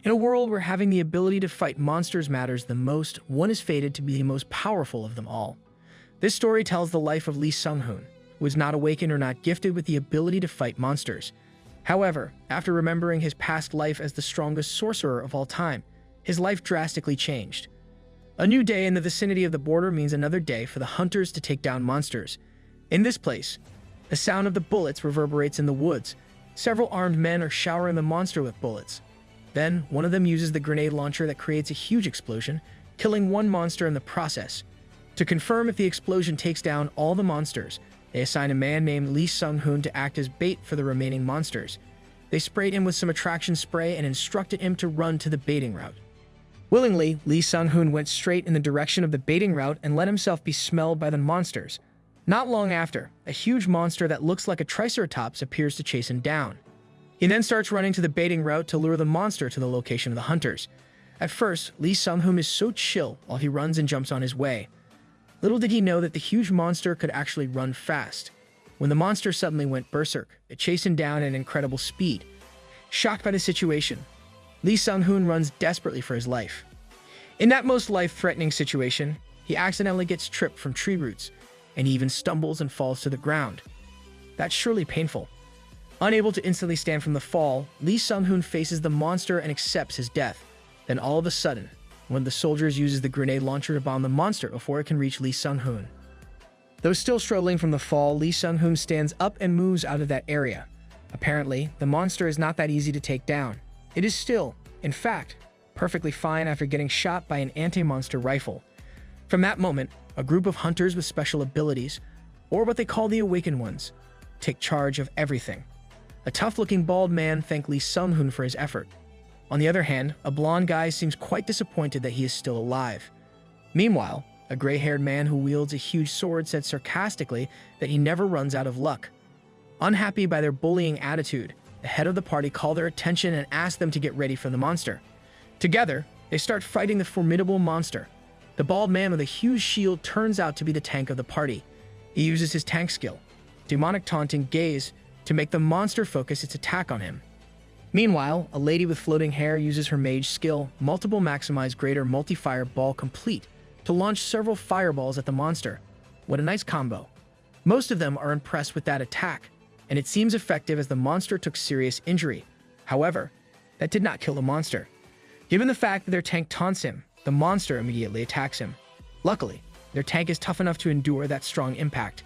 In a world where having the ability to fight monsters matters the most, one is fated to be the most powerful of them all. This story tells the life of Lee Sunghoon, who was not awakened or not gifted with the ability to fight monsters. However, after remembering his past life as the strongest sorcerer of all time, his life drastically changed. A new day in the vicinity of the border means another day for the hunters to take down monsters. In this place, the sound of the bullets reverberates in the woods. Several armed men are showering the monster with bullets. Then, one of them uses the grenade launcher that creates a huge explosion, killing one monster in the process. To confirm if the explosion takes down all the monsters, they assign a man named Lee Sunghoon to act as bait for the remaining monsters. They sprayed him with some attraction spray and instructed him to run to the baiting route. Willingly, Lee Sunghoon went straight in the direction of the baiting route and let himself be smelled by the monsters. Not long after, a huge monster that looks like a triceratops appears to chase him down. He then starts running to the baiting route to lure the monster to the location of the hunters. At first, Lee Sunghoon is so chill while he runs and jumps on his way. Little did he know that the huge monster could actually run fast. When the monster suddenly went berserk, it chased him down at incredible speed. Shocked by the situation, Lee Sunghoon runs desperately for his life. In that most life-threatening situation, he accidentally gets tripped from tree roots, and he even stumbles and falls to the ground. That's surely painful. Unable to instantly stand from the fall, Lee Sunghoon faces the monster and accepts his death. Then all of a sudden, one of the soldiers uses the grenade launcher to bomb the monster before it can reach Lee Sunghoon. Though still struggling from the fall, Lee Sunghoon stands up and moves out of that area. Apparently, the monster is not that easy to take down. It is still, in fact, perfectly fine after getting shot by an anti-monster rifle. From that moment, a group of hunters with special abilities, or what they call the Awakened Ones, take charge of everything. A tough-looking bald man thanked Lee Sunghoon for his effort. On the other hand, a blonde guy seems quite disappointed that he is still alive. Meanwhile, a gray-haired man who wields a huge sword said sarcastically that he never runs out of luck. Unhappy by their bullying attitude, the head of the party called their attention and asked them to get ready for the monster. Together, they start fighting the formidable monster. The bald man with a huge shield turns out to be the tank of the party. He uses his tank skill, demonic taunting gaze, to make the monster focus its attack on him. Meanwhile, a lady with floating hair uses her mage skill, multiple maximize greater multi-fire ball complete, to launch several fireballs at the monster. What a nice combo. Most of them are impressed with that attack, and it seems effective as the monster took serious injury. However, that did not kill the monster. Given the fact that their tank taunts him, the monster immediately attacks him. Luckily, their tank is tough enough to endure that strong impact.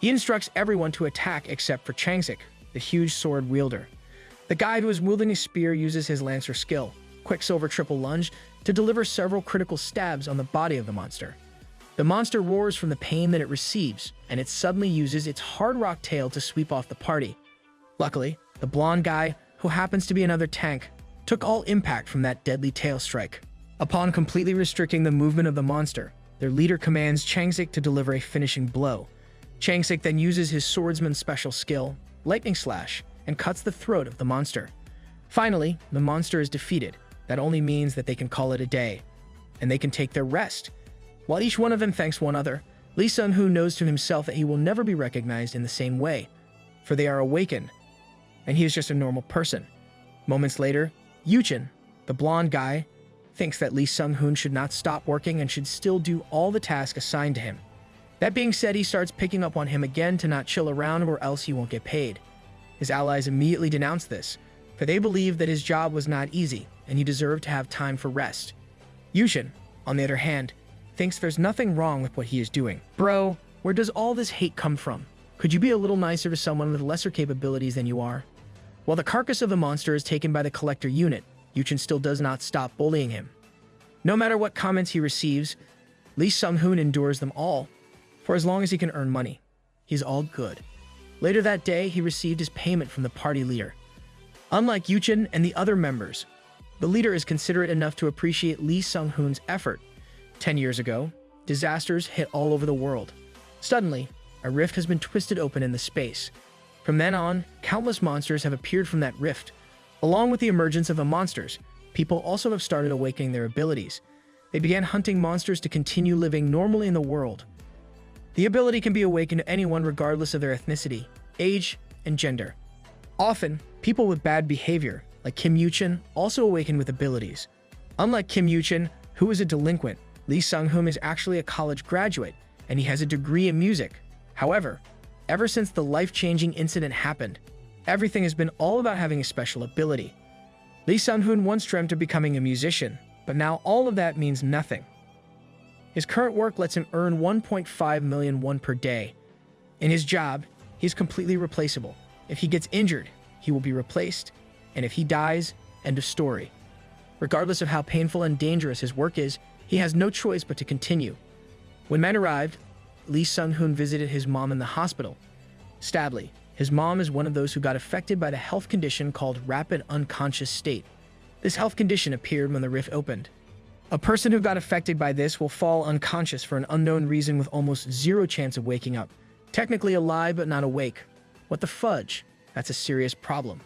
He instructs everyone to attack except for Changsik, the huge sword wielder. The guy who is wielding a spear uses his lancer skill, Quicksilver triple lunge, to deliver several critical stabs on the body of the monster. The monster roars from the pain that it receives, and it suddenly uses its hard rock tail to sweep off the party. Luckily, the blonde guy, who happens to be another tank, took all impact from that deadly tail strike. Upon completely restricting the movement of the monster, their leader commands Changsik to deliver a finishing blow. Changsik then uses his swordsman's special skill, Lightning Slash, and cuts the throat of the monster. Finally, the monster is defeated. That only means that they can call it a day, and they can take their rest. While each one of them thanks one another, Lee Sunghoon knows to himself that he will never be recognized in the same way, for they are awakened, and he is just a normal person. Moments later, Yuchin, the blonde guy, thinks that Lee Sunghoon should not stop working and should still do all the tasks assigned to him. That being said, he starts picking up on him again to not chill around or else he won't get paid. His allies immediately denounce this, for they believe that his job was not easy and he deserved to have time for rest. Yuchin, on the other hand, thinks there's nothing wrong with what he is doing. Bro, where does all this hate come from? Could you be a little nicer to someone with lesser capabilities than you are? While the carcass of the monster is taken by the collector unit, Yuchin still does not stop bullying him. No matter what comments he receives, Lee Sunghoon endures them all. For as long as he can earn money, he's all good. Later that day, he received his payment from the party leader. Unlike Yuchin and the other members, the leader is considerate enough to appreciate Lee Sunghoon's effort. 10 years ago, disasters hit all over the world. Suddenly, a rift has been twisted open in the space. From then on, countless monsters have appeared from that rift. Along with the emergence of the monsters, people also have started awakening their abilities. They began hunting monsters to continue living normally in the world. The ability can be awakened to anyone regardless of their ethnicity, age, and gender. Often, people with bad behavior, like Kim Yuchin, also awakened with abilities. Unlike Kim Yuchin, who is a delinquent, Lee Sunghoon is actually a college graduate, and he has a degree in music. However, ever since the life-changing incident happened, everything has been all about having a special ability. Lee Sunghoon once dreamt of becoming a musician, but now all of that means nothing. His current work lets him earn 1.5 million won per day. In his job, he is completely replaceable. If he gets injured, he will be replaced, and if he dies, end of story. Regardless of how painful and dangerous his work is, he has no choice but to continue. When men arrived, Lee Sunghoon visited his mom in the hospital. Sadly, his mom is one of those who got affected by the health condition called rapid unconscious state. This health condition appeared when the rift opened. A person who got affected by this will fall unconscious for an unknown reason with almost zero chance of waking up. Technically alive but not awake. What the fudge? That's a serious problem.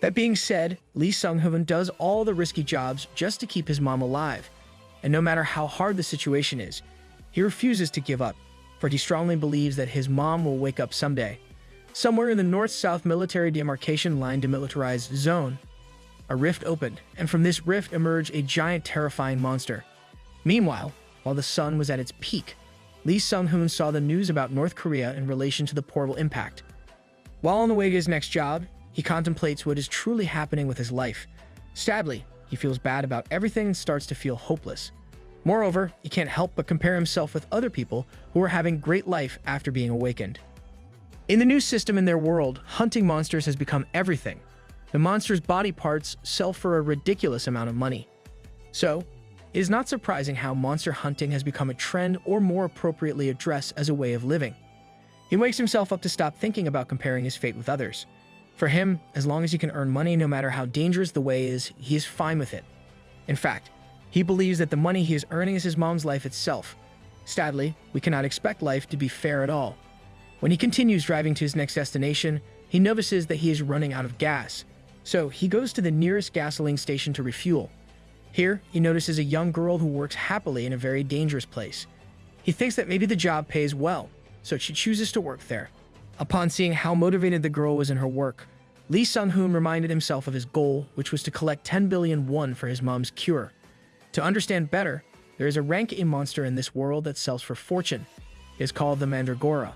That being said, Lee Sunghoon does all the risky jobs just to keep his mom alive. And no matter how hard the situation is, he refuses to give up, for he strongly believes that his mom will wake up someday. Somewhere in the north-south military demarcation line demilitarized zone, a rift opened, and from this rift emerged a giant terrifying monster. Meanwhile, while the sun was at its peak, Lee Sunghoon saw the news about North Korea in relation to the portal impact. While on the way to his next job, he contemplates what is truly happening with his life. Sadly, he feels bad about everything and starts to feel hopeless. Moreover, he can't help but compare himself with other people who are having great life after being awakened. In the new system in their world, hunting monsters has become everything. The monster's body parts sell for a ridiculous amount of money. So, it is not surprising how monster hunting has become a trend, or more appropriately addressed as a way of living. He wakes himself up to stop thinking about comparing his fate with others. For him, as long as he can earn money no matter how dangerous the way is, he is fine with it. In fact, he believes that the money he is earning is his mom's life itself. Sadly, we cannot expect life to be fair at all. When he continues driving to his next destination, he notices that he is running out of gas. So he goes to the nearest gasoline station to refuel. Here, he notices a young girl who works happily in a very dangerous place. He thinks that maybe the job pays well, so she chooses to work there. Upon seeing how motivated the girl was in her work, Lee Sunghoon reminded himself of his goal, which was to collect 10 billion won for his mom's cure. To understand better, there is a rank A monster in this world that sells for fortune. It is called the Mandragora.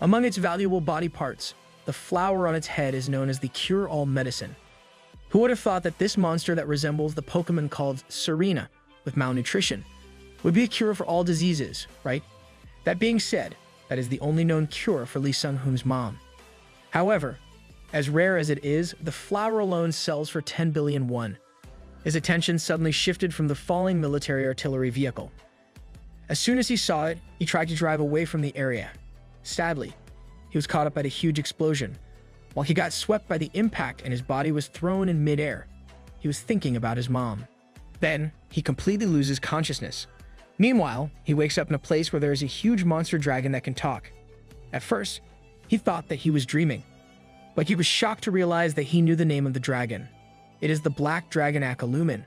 Among its valuable body parts, the flower on its head is known as the cure-all medicine. Who would have thought that this monster that resembles the Pokemon called Serena, with malnutrition, would be a cure for all diseases, right? That being said, that is the only known cure for Lee Sunghoon's mom. However, as rare as it is, the flower alone sells for 10 billion won. His attention suddenly shifted from the falling military artillery vehicle. As soon as he saw it, he tried to drive away from the area. Sadly, he was caught up by a huge explosion. While he got swept by the impact and his body was thrown in midair, he was thinking about his mom. Then, he completely loses consciousness. Meanwhile, he wakes up in a place where there is a huge monster dragon that can talk. At first, he thought that he was dreaming, but he was shocked to realize that he knew the name of the dragon. It is the Black Dragon Akalumen,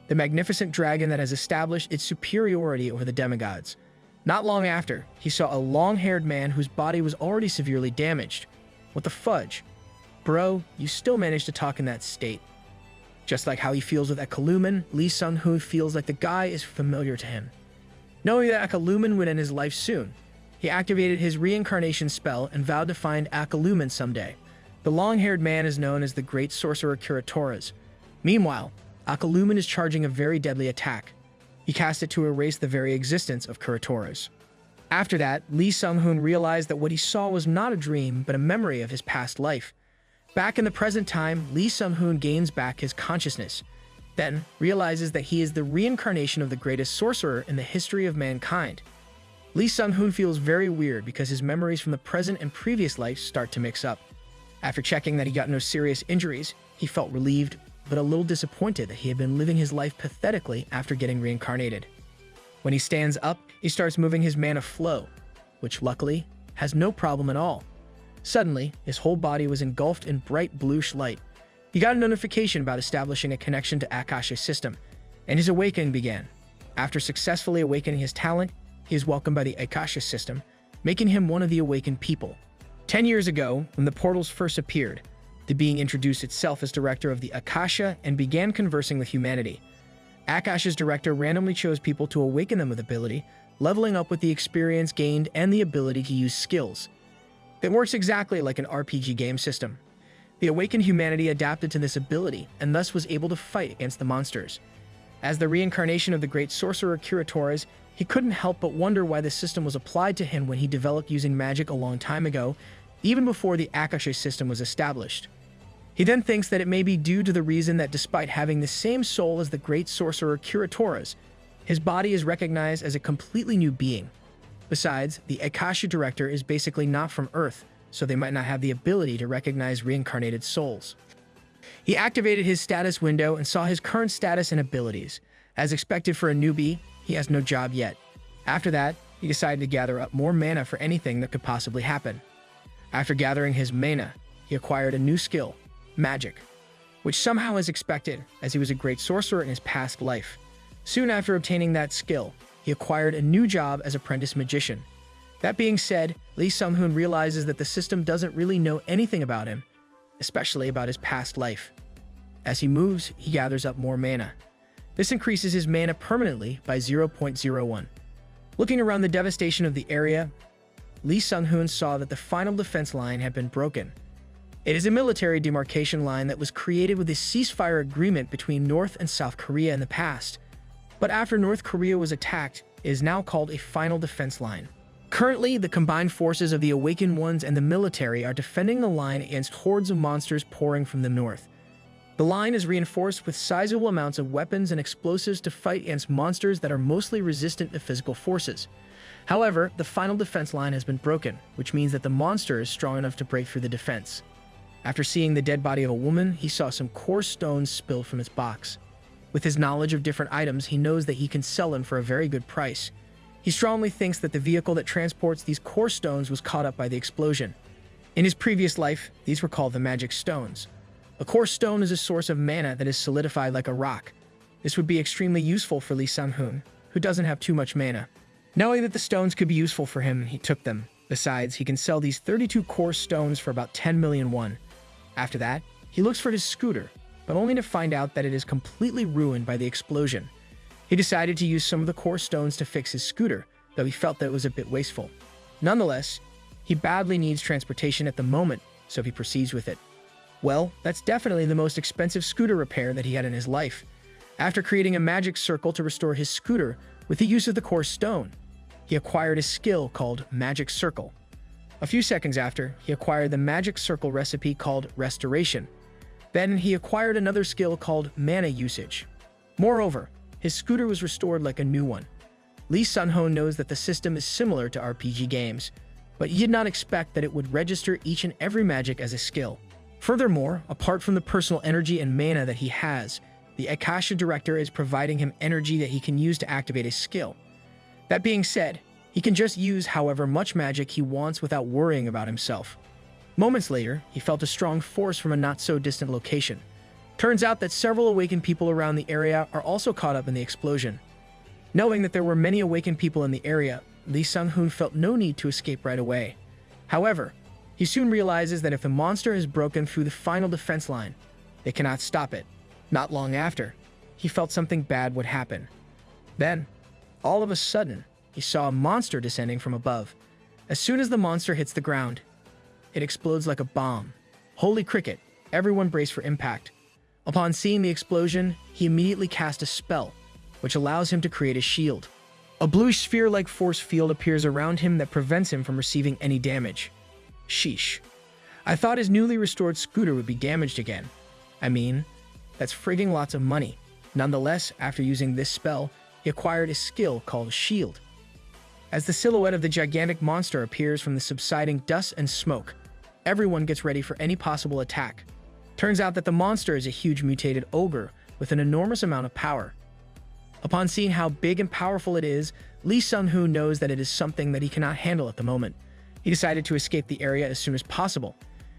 the magnificent dragon that has established its superiority over the demigods. Not long after, he saw a long-haired man whose body was already severely damaged. What the fudge? Bro, you still managed to talk in that state. Just like how he feels with Akalumen, Lee Sunghoon feels like the guy is familiar to him. Knowing that Akalumen would end his life soon, he activated his reincarnation spell and vowed to find Akalumen someday. The long-haired man is known as the Great Sorcerer Kuratoras. Meanwhile, Akalumen is charging a very deadly attack. He cast it to erase the very existence of Kuratoras. After that, Lee Sunghoon realized that what he saw was not a dream, but a memory of his past life. Back in the present time, Lee Sunghoon gains back his consciousness, then realizes that he is the reincarnation of the greatest sorcerer in the history of mankind. Lee Sunghoon feels very weird because his memories from the present and previous life start to mix up. After checking that he got no serious injuries, he felt relieved, but a little disappointed that he had been living his life pathetically after getting reincarnated. When he stands up, he starts moving his mana flow, which luckily has no problem at all. Suddenly, his whole body was engulfed in bright bluish light. He got a notification about establishing a connection to Akasha's system, and his awakening began. After successfully awakening his talent, he is welcomed by the Akasha system, making him one of the awakened people. 10 years ago, when the portals first appeared, the The being introduced itself as director of the Akasha and began conversing with humanity. Akasha's director randomly chose people to awaken them with ability, leveling up with the experience gained and the ability to use skills. It works exactly like an RPG game system. The awakened humanity adapted to this ability and thus was able to fight against the monsters. As the reincarnation of the great sorcerer Kuratoras, he couldn't help but wonder why the system was applied to him when he developed using magic a long time ago, even before the Akasha system was established. He then thinks that it may be due to the reason that despite having the same soul as the great sorcerer Kuratoras, his body is recognized as a completely new being. Besides, the Akasha director is basically not from Earth, so they might not have the ability to recognize reincarnated souls. He activated his status window and saw his current status and abilities. As expected for a newbie, he has no job yet. After that, he decided to gather up more mana for anything that could possibly happen. After gathering his mana, he acquired a new skill, magic, which somehow is expected as he was a great sorcerer in his past life. Soon after obtaining that skill, he acquired a new job as apprentice magician. That being said, Lee Sunghoon realizes that the system doesn't really know anything about him, especially about his past life. As he moves, he gathers up more mana. This increases his mana permanently by 0.01. Looking around the devastation of the area, Lee Sunghoon saw that the final defense line had been broken. It is a military demarcation line that was created with a ceasefire agreement between North and South Korea in the past. But after North Korea was attacked, it is now called a final defense line. Currently, the combined forces of the Awakened Ones and the military are defending the line against hordes of monsters pouring from the north. The line is reinforced with sizable amounts of weapons and explosives to fight against monsters that are mostly resistant to physical forces. However, the final defense line has been broken, which means that the monster is strong enough to break through the defense. After seeing the dead body of a woman, he saw some coarse stones spilled from its box. With his knowledge of different items, he knows that he can sell them for a very good price. He strongly thinks that the vehicle that transports these coarse stones was caught up by the explosion. In his previous life, these were called the magic stones. A coarse stone is a source of mana that is solidified like a rock. This would be extremely useful for Lee Sunghoon, who doesn't have too much mana. Knowing that the stones could be useful for him, he took them. Besides, he can sell these 32 coarse stones for about 10 million won. After that, he looks for his scooter, but only to find out that it is completely ruined by the explosion. He decided to use some of the coarse stones to fix his scooter, though he felt that it was a bit wasteful. Nonetheless, he badly needs transportation at the moment, so he proceeds with it. Well, that's definitely the most expensive scooter repair that he had in his life. After creating a magic circle to restore his scooter with the use of the coarse stone, he acquired a skill called Magic Circle. A few seconds after, he acquired the Magic Circle recipe called Restoration. Then he acquired another skill called Mana Usage. Moreover, his scooter was restored like a new one. Lee Sunghoon knows that the system is similar to RPG games, but he did not expect that it would register each and every magic as a skill. Furthermore, apart from the personal energy and mana that he has, the Akasha Director is providing him energy that he can use to activate his skill. That being said, he can just use however much magic he wants without worrying about himself. Moments later, he felt a strong force from a not-so-distant location. Turns out that several awakened people around the area are also caught up in the explosion. Knowing that there were many awakened people in the area, Lee Sunghoon felt no need to escape right away. However, he soon realizes that if the monster has broken through the final defense line, they cannot stop it. Not long after, he felt something bad would happen. Then, all of a sudden, he saw a monster descending from above. As soon as the monster hits the ground, it explodes like a bomb. Holy cricket, everyone brace for impact. Upon seeing the explosion, he immediately cast a spell, which allows him to create a shield. A bluish sphere-like force field appears around him that prevents him from receiving any damage. Sheesh. I thought his newly restored scooter would be damaged again. I mean, that's frigging lots of money. Nonetheless, after using this spell, he acquired a skill called Shield. As the silhouette of the gigantic monster appears from the subsiding dust and smoke, everyone gets ready for any possible attack. Turns out that the monster is a huge mutated ogre with an enormous amount of power. Upon seeing how big and powerful it is, Lee Sunghoon knows that it is something that he cannot handle at the moment. He decided to escape the area as soon as possible.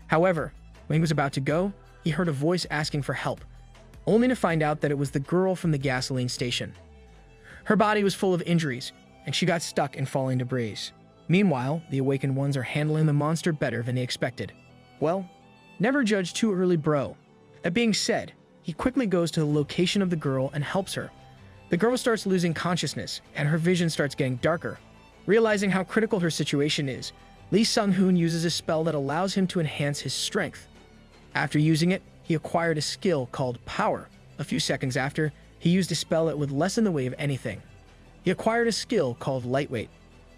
However, when he was about to go, he heard a voice asking for help, only to find out that it was the girl from the gasoline station. Her body was full of injuries, and she got stuck in falling debris. Meanwhile, the Awakened Ones are handling the monster better than they expected. Well, Never judge too early, bro. That being said, he quickly goes to the location of the girl and helps her. The girl starts losing consciousness, and her vision starts getting darker. Realizing how critical her situation is, Lee Sunghoon uses a spell that allows him to enhance his strength. After using it, he acquired a skill called Power. A few seconds after, he used a spell that would lessen the weight of anything. He acquired a skill called Lightweight.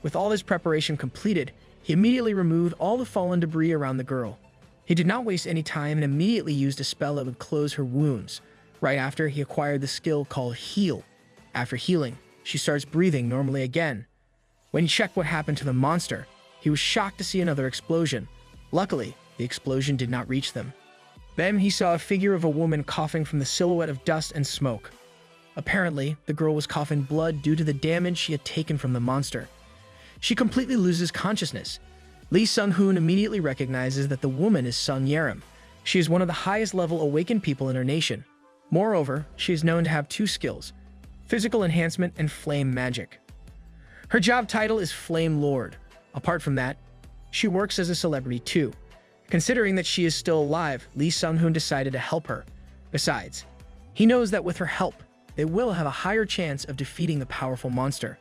With all his preparation completed, he immediately removed all the fallen debris around the girl. He did not waste any time and immediately used a spell that would close her wounds. Right after, he acquired the skill called Heal. After healing, she starts breathing normally again. When he checked what happened to the monster, he was shocked to see another explosion. Luckily, the explosion did not reach them. Then he saw a figure of a woman coughing from the silhouette of dust and smoke. Apparently, the girl was coughing blood due to the damage she had taken from the monster. She completely loses consciousness. Lee Sunghoon immediately recognizes that the woman is Sun Yerim. She is one of the highest level awakened people in her nation. Moreover, she is known to have two skills: physical enhancement and flame magic. Her job title is Flame Lord. Apart from that, she works as a celebrity too. Considering that she is still alive, Lee Sunghoon decided to help her. Besides, he knows that with her help, they will have a higher chance of defeating the powerful monster.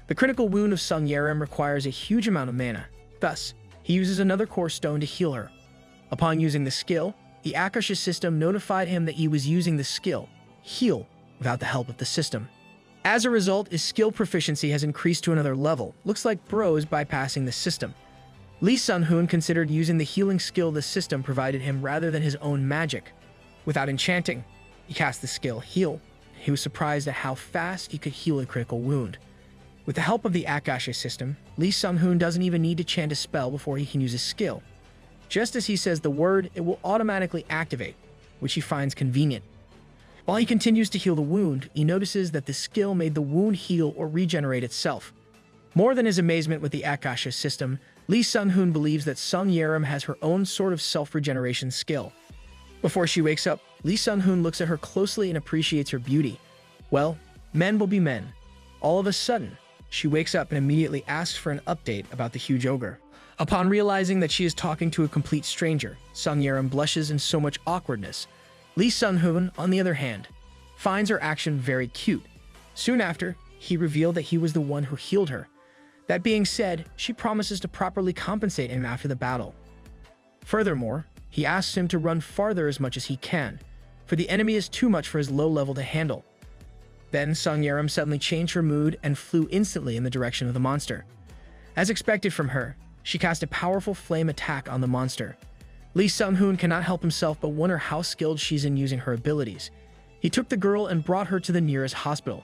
The critical wound of Sun Yerim requires a huge amount of mana. Thus, he uses another core stone to heal her. Upon using the skill, the Akasha system notified him that he was using the skill, Heal, without the help of the system. As a result, his skill proficiency has increased to another level. Looks like bro is bypassing the system. Lee Sunghoon considered using the healing skill the system provided him rather than his own magic. Without enchanting, he cast the skill Heal. He was surprised at how fast he could heal a critical wound. With the help of the Akasha system, Lee Sunghoon doesn't even need to chant a spell before he can use his skill. Just as he says the word, it will automatically activate, which he finds convenient. While he continues to heal the wound, he notices that the skill made the wound heal or regenerate itself. More than his amazement with the Akasha system, Lee Sunghoon believes that Sun Yerim has her own sort of self-regeneration skill. Before she wakes up, Lee Sunghoon looks at her closely and appreciates her beauty. Well, men will be men. All of a sudden, she wakes up and immediately asks for an update about the huge ogre. Upon realizing that she is talking to a complete stranger, Sun Yerim blushes in so much awkwardness. Lee Sunghoon, on the other hand, finds her action very cute. Soon after, he revealed that he was the one who healed her. That being said, she promises to properly compensate him after the battle. Furthermore, he asks him to run farther as much as he can, for the enemy is too much for his low level to handle. Then Sun Yerim suddenly changed her mood and flew instantly in the direction of the monster. As expected from her, she cast a powerful flame attack on the monster. Lee Sunghoon cannot help himself but wonder how skilled she's in using her abilities. He took the girl and brought her to the nearest hospital.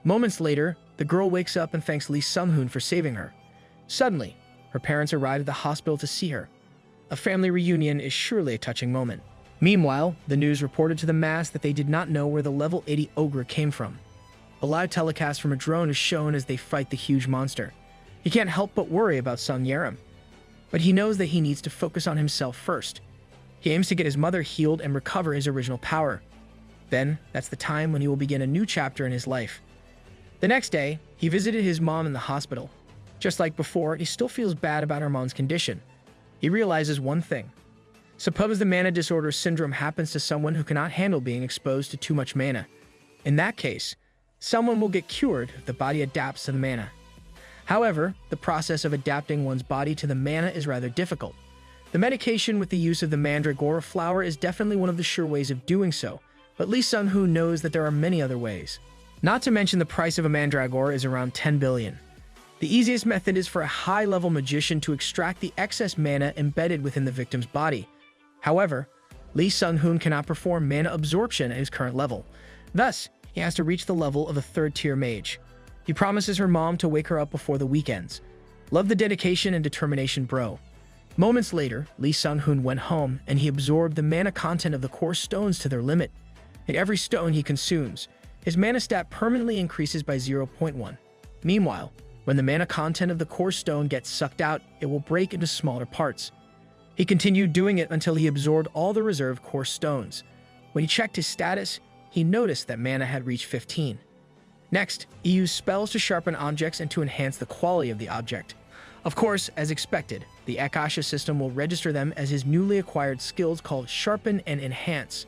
Moments later, the girl wakes up and thanks Lee Sunghoon for saving her. Suddenly, her parents arrive at the hospital to see her. A family reunion is surely a touching moment. Meanwhile, the news reported to the mass that they did not know where the level 80 ogre came from. A live telecast from a drone is shown as they fight the huge monster. He can't help but worry about Sun Yerim, but he knows that he needs to focus on himself first. He aims to get his mother healed and recover his original power. Then, that's the time when he will begin a new chapter in his life. The next day, he visited his mom in the hospital. Just like before, he still feels bad about her mom's condition. He realizes one thing. Suppose the mana disorder syndrome happens to someone who cannot handle being exposed to too much mana. In that case, someone will get cured if the body adapts to the mana. However, the process of adapting one's body to the mana is rather difficult. The medication with the use of the mandragora flower is definitely one of the sure ways of doing so, but Lee Sunghoon knows that there are many other ways. Not to mention the price of a mandragora is around 10 billion. The easiest method is for a high-level magician to extract the excess mana embedded within the victim's body. However, Lee Sunghoon cannot perform mana absorption at his current level. Thus, he has to reach the level of a third-tier mage. He promises her mom to wake her up before the weekends. Love the dedication and determination, bro. Moments later, Lee Sunghoon went home and he absorbed the mana content of the core stones to their limit. In every stone he consumes, his mana stat permanently increases by 0.1. Meanwhile, when the mana content of the core stone gets sucked out, it will break into smaller parts. He continued doing it until he absorbed all the reserved core stones. When he checked his status, he noticed that mana had reached 15. Next, he used spells to sharpen objects and to enhance the quality of the object. Of course, as expected, the Akasha system will register them as his newly acquired skills called Sharpen and Enhance.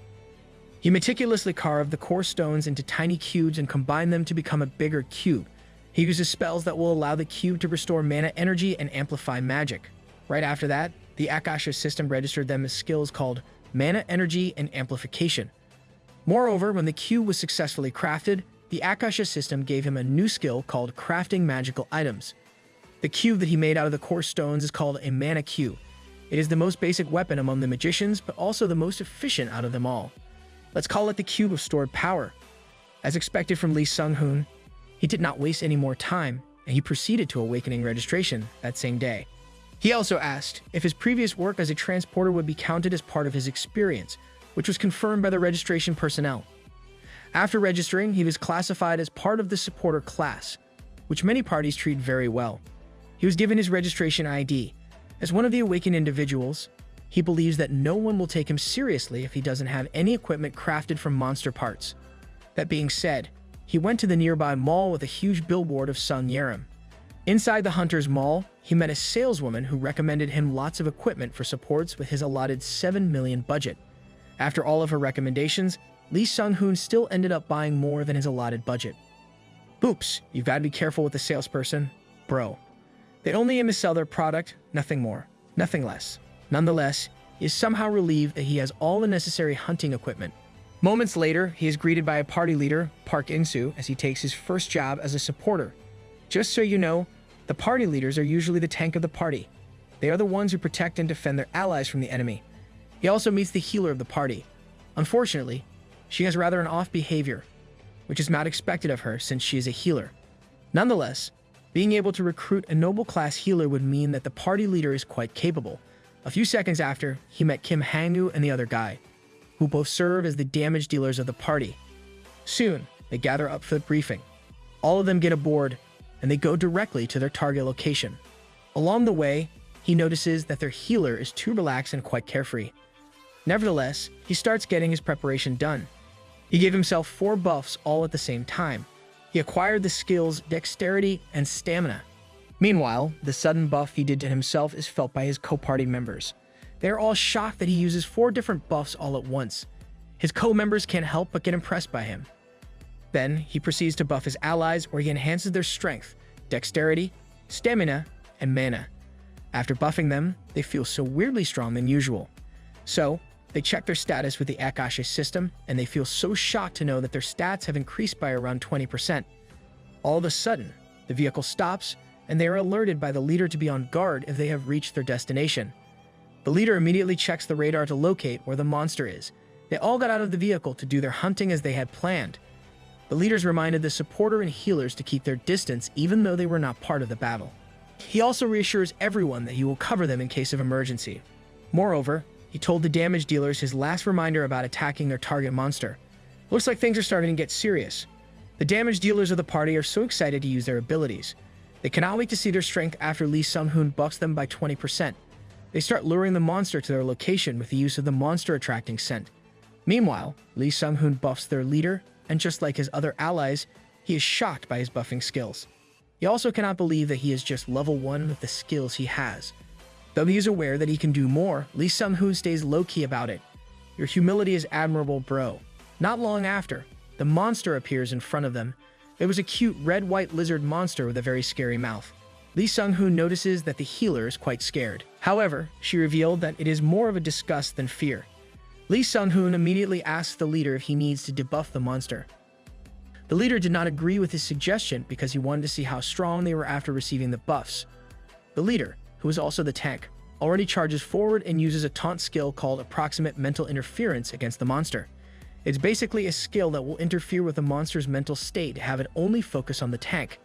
He meticulously carved the core stones into tiny cubes and combined them to become a bigger cube. He uses spells that will allow the cube to restore mana energy and amplify magic. Right after that, the Akasha system registered them as skills called Mana Energy and Amplification. Moreover, when the cube was successfully crafted, the Akasha system gave him a new skill called Crafting Magical Items. The cube that he made out of the core stones is called a Mana Cube. It is the most basic weapon among the magicians, but also the most efficient out of them all. Let's call it the Cube of Stored Power. As expected from Lee Sunghoon, he did not waste any more time, and he proceeded to Awakening registration that same day. He also asked if his previous work as a transporter would be counted as part of his experience, which was confirmed by the registration personnel. After registering, he was classified as part of the supporter class, which many parties treat very well. He was given his registration ID. As one of the awakened individuals, he believes that no one will take him seriously if he doesn't have any equipment crafted from monster parts. That being said, he went to the nearby mall with a huge billboard of Sung Yerim. Inside the Hunter's Mall, he met a saleswoman who recommended him lots of equipment for supports with his allotted 7 million budget. After all of her recommendations, Lee Sunghoon still ended up buying more than his allotted budget. Oops, you've got to be careful with the salesperson, bro. They only aim to sell their product, nothing more, nothing less. Nonetheless, he is somehow relieved that he has all the necessary hunting equipment. Moments later, he is greeted by a party leader, Park In-soo, as he takes his first job as a supporter. Just so you know, the party leaders are usually the tank of the party. They are the ones who protect and defend their allies from the enemy. He also meets the healer of the party. Unfortunately, she has rather an off behavior, which is not expected of her since she is a healer. Nonetheless, being able to recruit a noble class healer would mean that the party leader is quite capable. A few seconds after, he met Kim Hang-woo and the other guy, who both serve as the damage dealers of the party. Soon, they gather up for the briefing. All of them get aboard, and they go directly to their target location. Along the way, he notices that their healer is too relaxed and quite carefree. Nevertheless, he starts getting his preparation done. He gave himself 4 buffs all at the same time. He acquired the skills Dexterity and Stamina. Meanwhile, the sudden buff he did to himself is felt by his co-party members. They are all shocked that he uses 4 different buffs all at once. His co-members can't help but get impressed by him. Then, he proceeds to buff his allies where he enhances their strength, dexterity, stamina, and mana. After buffing them, they feel so weirdly strong than usual. So, they check their status with the Akasha system, and they feel so shocked to know that their stats have increased by around 20%. All of a sudden, the vehicle stops, and they are alerted by the leader to be on guard if they have reached their destination. The leader immediately checks the radar to locate where the monster is. They all got out of the vehicle to do their hunting as they had planned. The leaders reminded the supporter and healers to keep their distance even though they were not part of the battle. He also reassures everyone that he will cover them in case of emergency. Moreover, he told the damage dealers his last reminder about attacking their target monster. Looks like things are starting to get serious. The damage dealers of the party are so excited to use their abilities. They cannot wait to see their strength after Lee Sunghoon buffs them by 20%. They start luring the monster to their location with the use of the monster attracting scent. Meanwhile, Lee Sunghoon buffs their leader, and just like his other allies, he is shocked by his buffing skills. He also cannot believe that he is just level 1 with the skills he has. Though he is aware that he can do more, Lee Sunghoon stays low-key about it. Your humility is admirable, bro. Not long after, the monster appears in front of them. It was a cute red-white lizard monster with a very scary mouth. Lee Sunghoon notices that the healer is quite scared. However, she revealed that it is more of a disgust than fear. Lee Sunghoon immediately asks the leader if he needs to debuff the monster. The leader did not agree with his suggestion because he wanted to see how strong they were after receiving the buffs. The leader, who is also the tank, already charges forward and uses a taunt skill called Approximate Mental Interference against the monster. It's basically a skill that will interfere with the monster's mental state to have it only focus on the tank.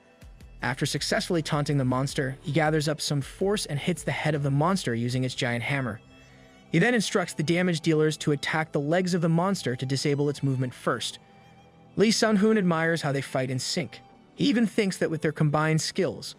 After successfully taunting the monster, he gathers up some force and hits the head of the monster using its giant hammer. He then instructs the damage dealers to attack the legs of the monster to disable its movement first. Lee Sunghoon admires how they fight in sync. He even thinks that with their combined skills,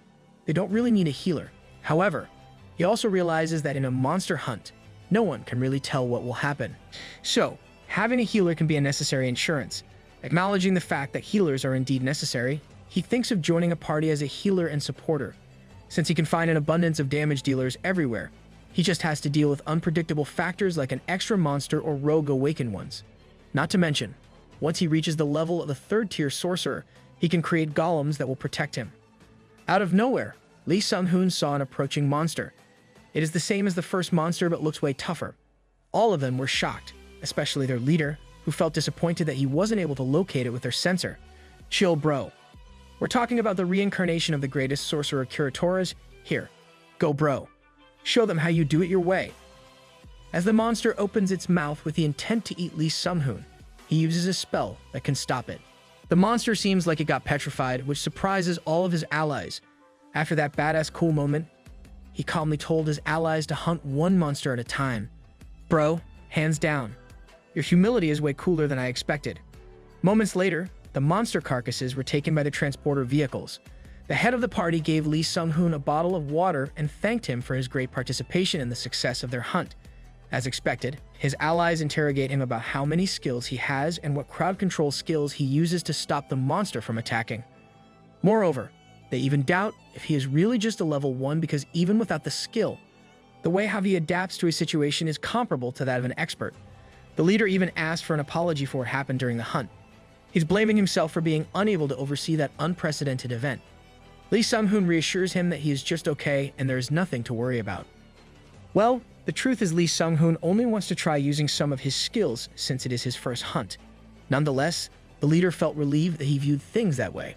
they don't really need a healer. However, he also realizes that in a monster hunt, no one can really tell what will happen. So, having a healer can be a necessary insurance. Acknowledging the fact that healers are indeed necessary, he thinks of joining a party as a healer and supporter. Since he can find an abundance of damage dealers everywhere, he just has to deal with unpredictable factors like an extra monster or rogue awakened ones. Not to mention, once he reaches the level of a third-tier sorcerer, he can create golems that will protect him. Out of nowhere, Lee Sunghoon saw an approaching monster. It is the same as the first monster but looks way tougher. All of them were shocked, especially their leader, who felt disappointed that he wasn't able to locate it with their sensor. Chill, bro. We're talking about the reincarnation of the greatest sorcerer Kuratoras. Here, go bro. Show them how you do it your way. As the monster opens its mouth with the intent to eat Lee Sunghoon, he uses a spell that can stop it. The monster seems like it got petrified, which surprises all of his allies. After that badass cool moment, he calmly told his allies to hunt one monster at a time. Bro, hands down. Your humility is way cooler than I expected. Moments later, the monster carcasses were taken by the transporter vehicles. The head of the party gave Lee Sunghoon a bottle of water and thanked him for his great participation in the success of their hunt. As expected, his allies interrogate him about how many skills he has and what crowd control skills he uses to stop the monster from attacking. Moreover, they even doubt if he is really just a level 1 because even without the skill, the way how he adapts to a situation is comparable to that of an expert. The leader even asked for an apology for what happened during the hunt. He's blaming himself for being unable to oversee that unprecedented event. Lee Sunghoon reassures him that he is just okay and there is nothing to worry about. Well, the truth is Lee Sunghoon only wants to try using some of his skills since it is his first hunt. Nonetheless, the leader felt relieved that he viewed things that way.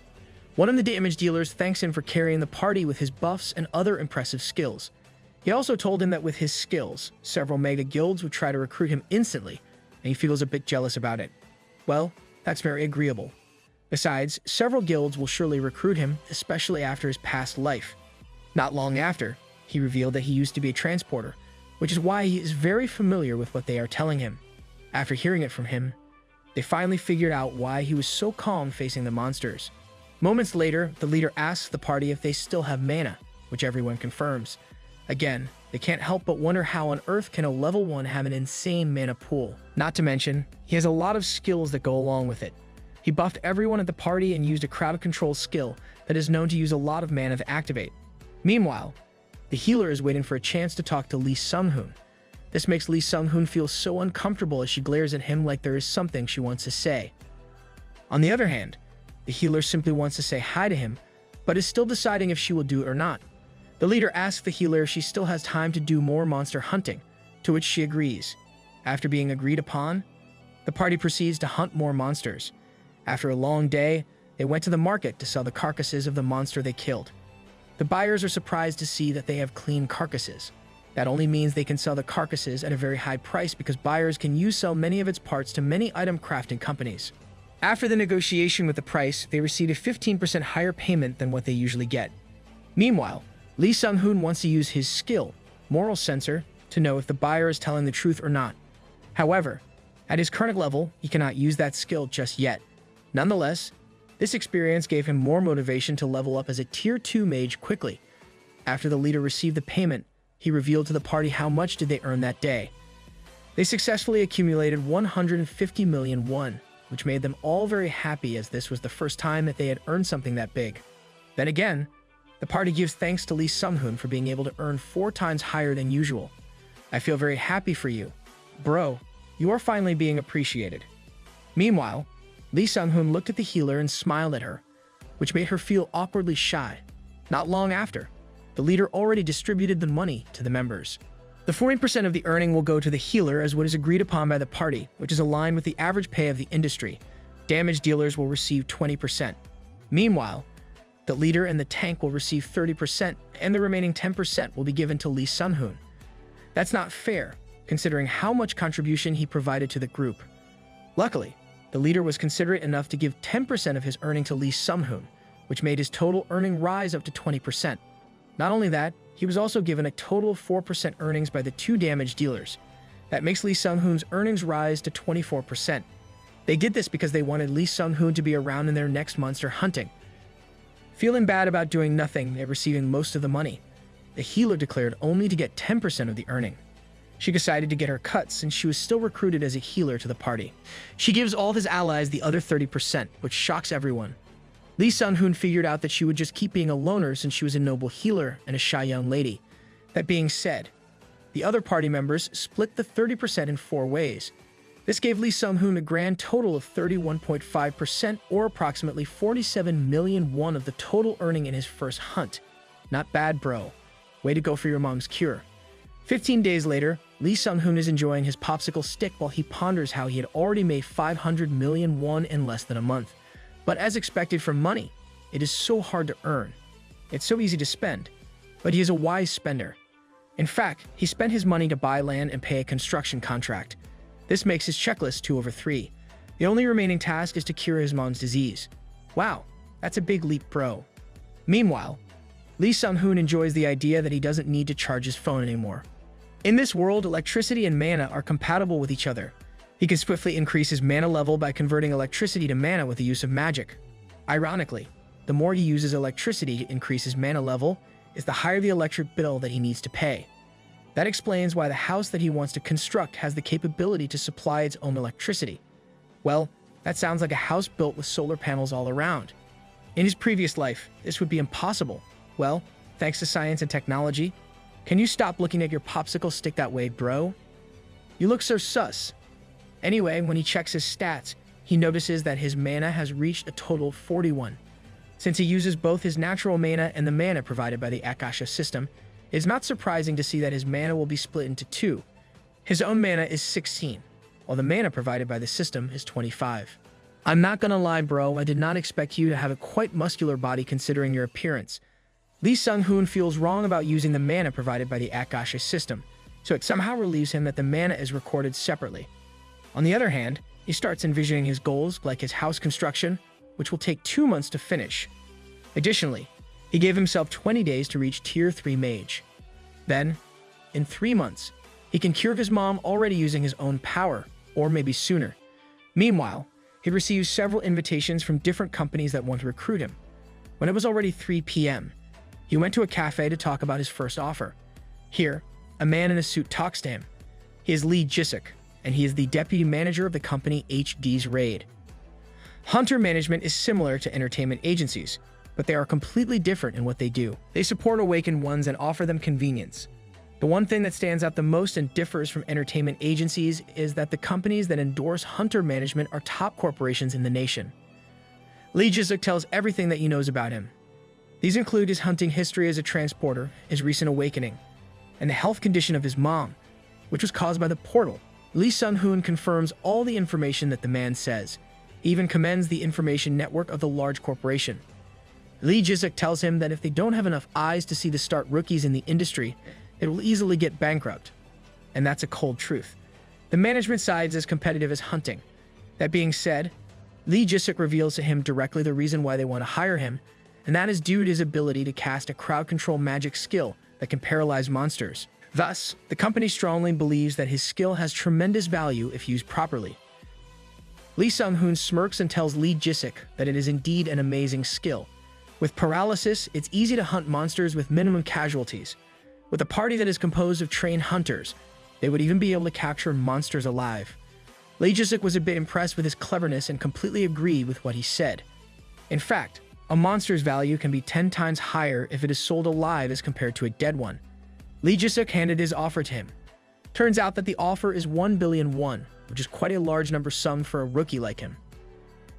One of the damage dealers thanks him for carrying the party with his buffs and other impressive skills. He also told him that with his skills, several mega guilds would try to recruit him instantly, and he feels a bit jealous about it. Well, that's very agreeable. Besides, several guilds will surely recruit him, especially after his past life. Not long after, he revealed that he used to be a transporter, which is why he is very familiar with what they are telling him. After hearing it from him, they finally figured out why he was so calm facing the monsters. Moments later, the leader asks the party if they still have mana, which everyone confirms. Again, they can't help but wonder how on earth can a level 1 have an insane mana pool. Not to mention, he has a lot of skills that go along with it. He buffed everyone at the party and used a crowd control skill that is known to use a lot of mana to activate. Meanwhile, the healer is waiting for a chance to talk to Lee Sunghoon. This makes Lee Sunghoon feel so uncomfortable as she glares at him like there is something she wants to say. On the other hand, the healer simply wants to say hi to him, but is still deciding if she will do it or not. The leader asks the healer if she still has time to do more monster hunting, to which she agrees. After being agreed upon, the party proceeds to hunt more monsters. After a long day, they went to the market to sell the carcasses of the monster they killed. The buyers are surprised to see that they have clean carcasses. That only means they can sell the carcasses at a very high price because buyers can sell many of its parts to many item crafting companies. After the negotiation with the price, they receive a 15% higher payment than what they usually get. Meanwhile, Lee Sunghoon wants to use his skill, Moral Sensor, to know if the buyer is telling the truth or not. However, at his current level, he cannot use that skill just yet. Nonetheless, this experience gave him more motivation to level up as a Tier 2 mage quickly. After the leader received the payment, he revealed to the party how much did they earn that day. They successfully accumulated 150 million won, which made them all very happy as this was the first time that they had earned something that big. Then again, the party gives thanks to Lee Sunghoon for being able to earn 4 times higher than usual. I feel very happy for you. Bro, you are finally being appreciated. Meanwhile, Lee Sunghoon looked at the healer and smiled at her, which made her feel awkwardly shy. Not long after, the leader already distributed the money to the members. The 40% of the earning will go to the healer as what is agreed upon by the party, which is aligned with the average pay of the industry. Damage dealers will receive 20%. Meanwhile, the leader and the tank will receive 30%, and the remaining 10% will be given to Lee Sunghoon. That's not fair, considering how much contribution he provided to the group. Luckily, the leader was considerate enough to give 10% of his earning to Lee Sunghoon, which made his total earning rise up to 20%. Not only that, he was also given a total of 4% earnings by the 2 damage dealers. That makes Lee Sunghoon's earnings rise to 24%. They did this because they wanted Lee Sunghoon to be around in their next monster hunting. Feeling bad about doing nothing and receiving most of the money, the healer declared only to get 10% of the earning. She decided to get her cut since she was still recruited as a healer to the party. She gives all of his allies the other 30%, which shocks everyone. Lee Sunghoon figured out that she would just keep being a loner since she was a noble healer and a shy young lady. That being said, the other party members split the 30% in 4 ways. This gave Lee Sunghoon a grand total of 31.5%, or approximately 47 million won of the total earning in his first hunt. Not bad, bro. Way to go for your mom's cure. 15 days later, Lee Sunghoon is enjoying his popsicle stick while he ponders how he had already made 500 million won in less than a month. But as expected from money, it is so hard to earn. It's so easy to spend. But he is a wise spender. In fact, he spent his money to buy land and pay a construction contract. This makes his checklist 2/3. The only remaining task is to cure his mom's disease. Wow, that's a big leap, bro. Meanwhile, Lee Sunghoon enjoys the idea that he doesn't need to charge his phone anymore. In this world, electricity and mana are compatible with each other. He can swiftly increase his mana level by converting electricity to mana with the use of magic. Ironically, the more he uses electricity to increase his mana level, is the higher the electric bill that he needs to pay. That explains why the house that he wants to construct has the capability to supply its own electricity. Well, that sounds like a house built with solar panels all around. In his previous life, this would be impossible. Well, thanks to science and technology. Can you stop looking at your popsicle stick that way, bro? You look so sus. Anyway, when he checks his stats, he notices that his mana has reached a total of 41. Since he uses both his natural mana and the mana provided by the Akasha system, it is not surprising to see that his mana will be split into 2. His own mana is 16, while the mana provided by the system is 25. I'm not gonna lie, bro, I did not expect you to have a quite muscular body considering your appearance. Lee Sunghoon feels wrong about using the mana provided by the Akasha system, so it somehow relieves him that the mana is recorded separately. On the other hand, he starts envisioning his goals, like his house construction, which will take 2 months to finish. Additionally, he gave himself 20 days to reach Tier 3 Mage. Then, in 3 months, he can cure his mom already using his own power, or maybe sooner. Meanwhile, he receives several invitations from different companies that want to recruit him. When it was already 3 p.m., he went to a cafe to talk about his first offer. Here, a man in a suit talks to him. He is Lee Sunghoon, and he is the deputy manager of the company HD's Raid. Hunter management is similar to entertainment agencies, but they are completely different in what they do. They support awakened ones and offer them convenience. The one thing that stands out the most and differs from entertainment agencies is that the companies that endorse Hunter management are top corporations in the nation. Lee Sunghoon tells everything that he knows about him. These include his hunting history as a transporter, his recent awakening, and the health condition of his mom, which was caused by the portal. Lee Sunghoon confirms all the information that the man says. He even commends the information network of the large corporation. Lee Sunghoon tells him that if they don't have enough eyes to see the start rookies in the industry, it will easily get bankrupt. And that's a cold truth. The management side is as competitive as hunting. That being said, Lee Sunghoon reveals to him directly the reason why they want to hire him, and that is due to his ability to cast a crowd control magic skill that can paralyze monsters. Thus, the company strongly believes that his skill has tremendous value if used properly. Lee Sunghoon smirks and tells Lee Sunghoon that it is indeed an amazing skill. With paralysis, it's easy to hunt monsters with minimum casualties. With a party that is composed of trained hunters, they would even be able to capture monsters alive. Lee Sunghoon was a bit impressed with his cleverness and completely agreed with what he said. In fact, a monster's value can be 10 times higher if it is sold alive as compared to a dead one. Lee Sunghoon handed his offer to him. Turns out that the offer is 1 billion won, which is quite a large number sum for a rookie like him.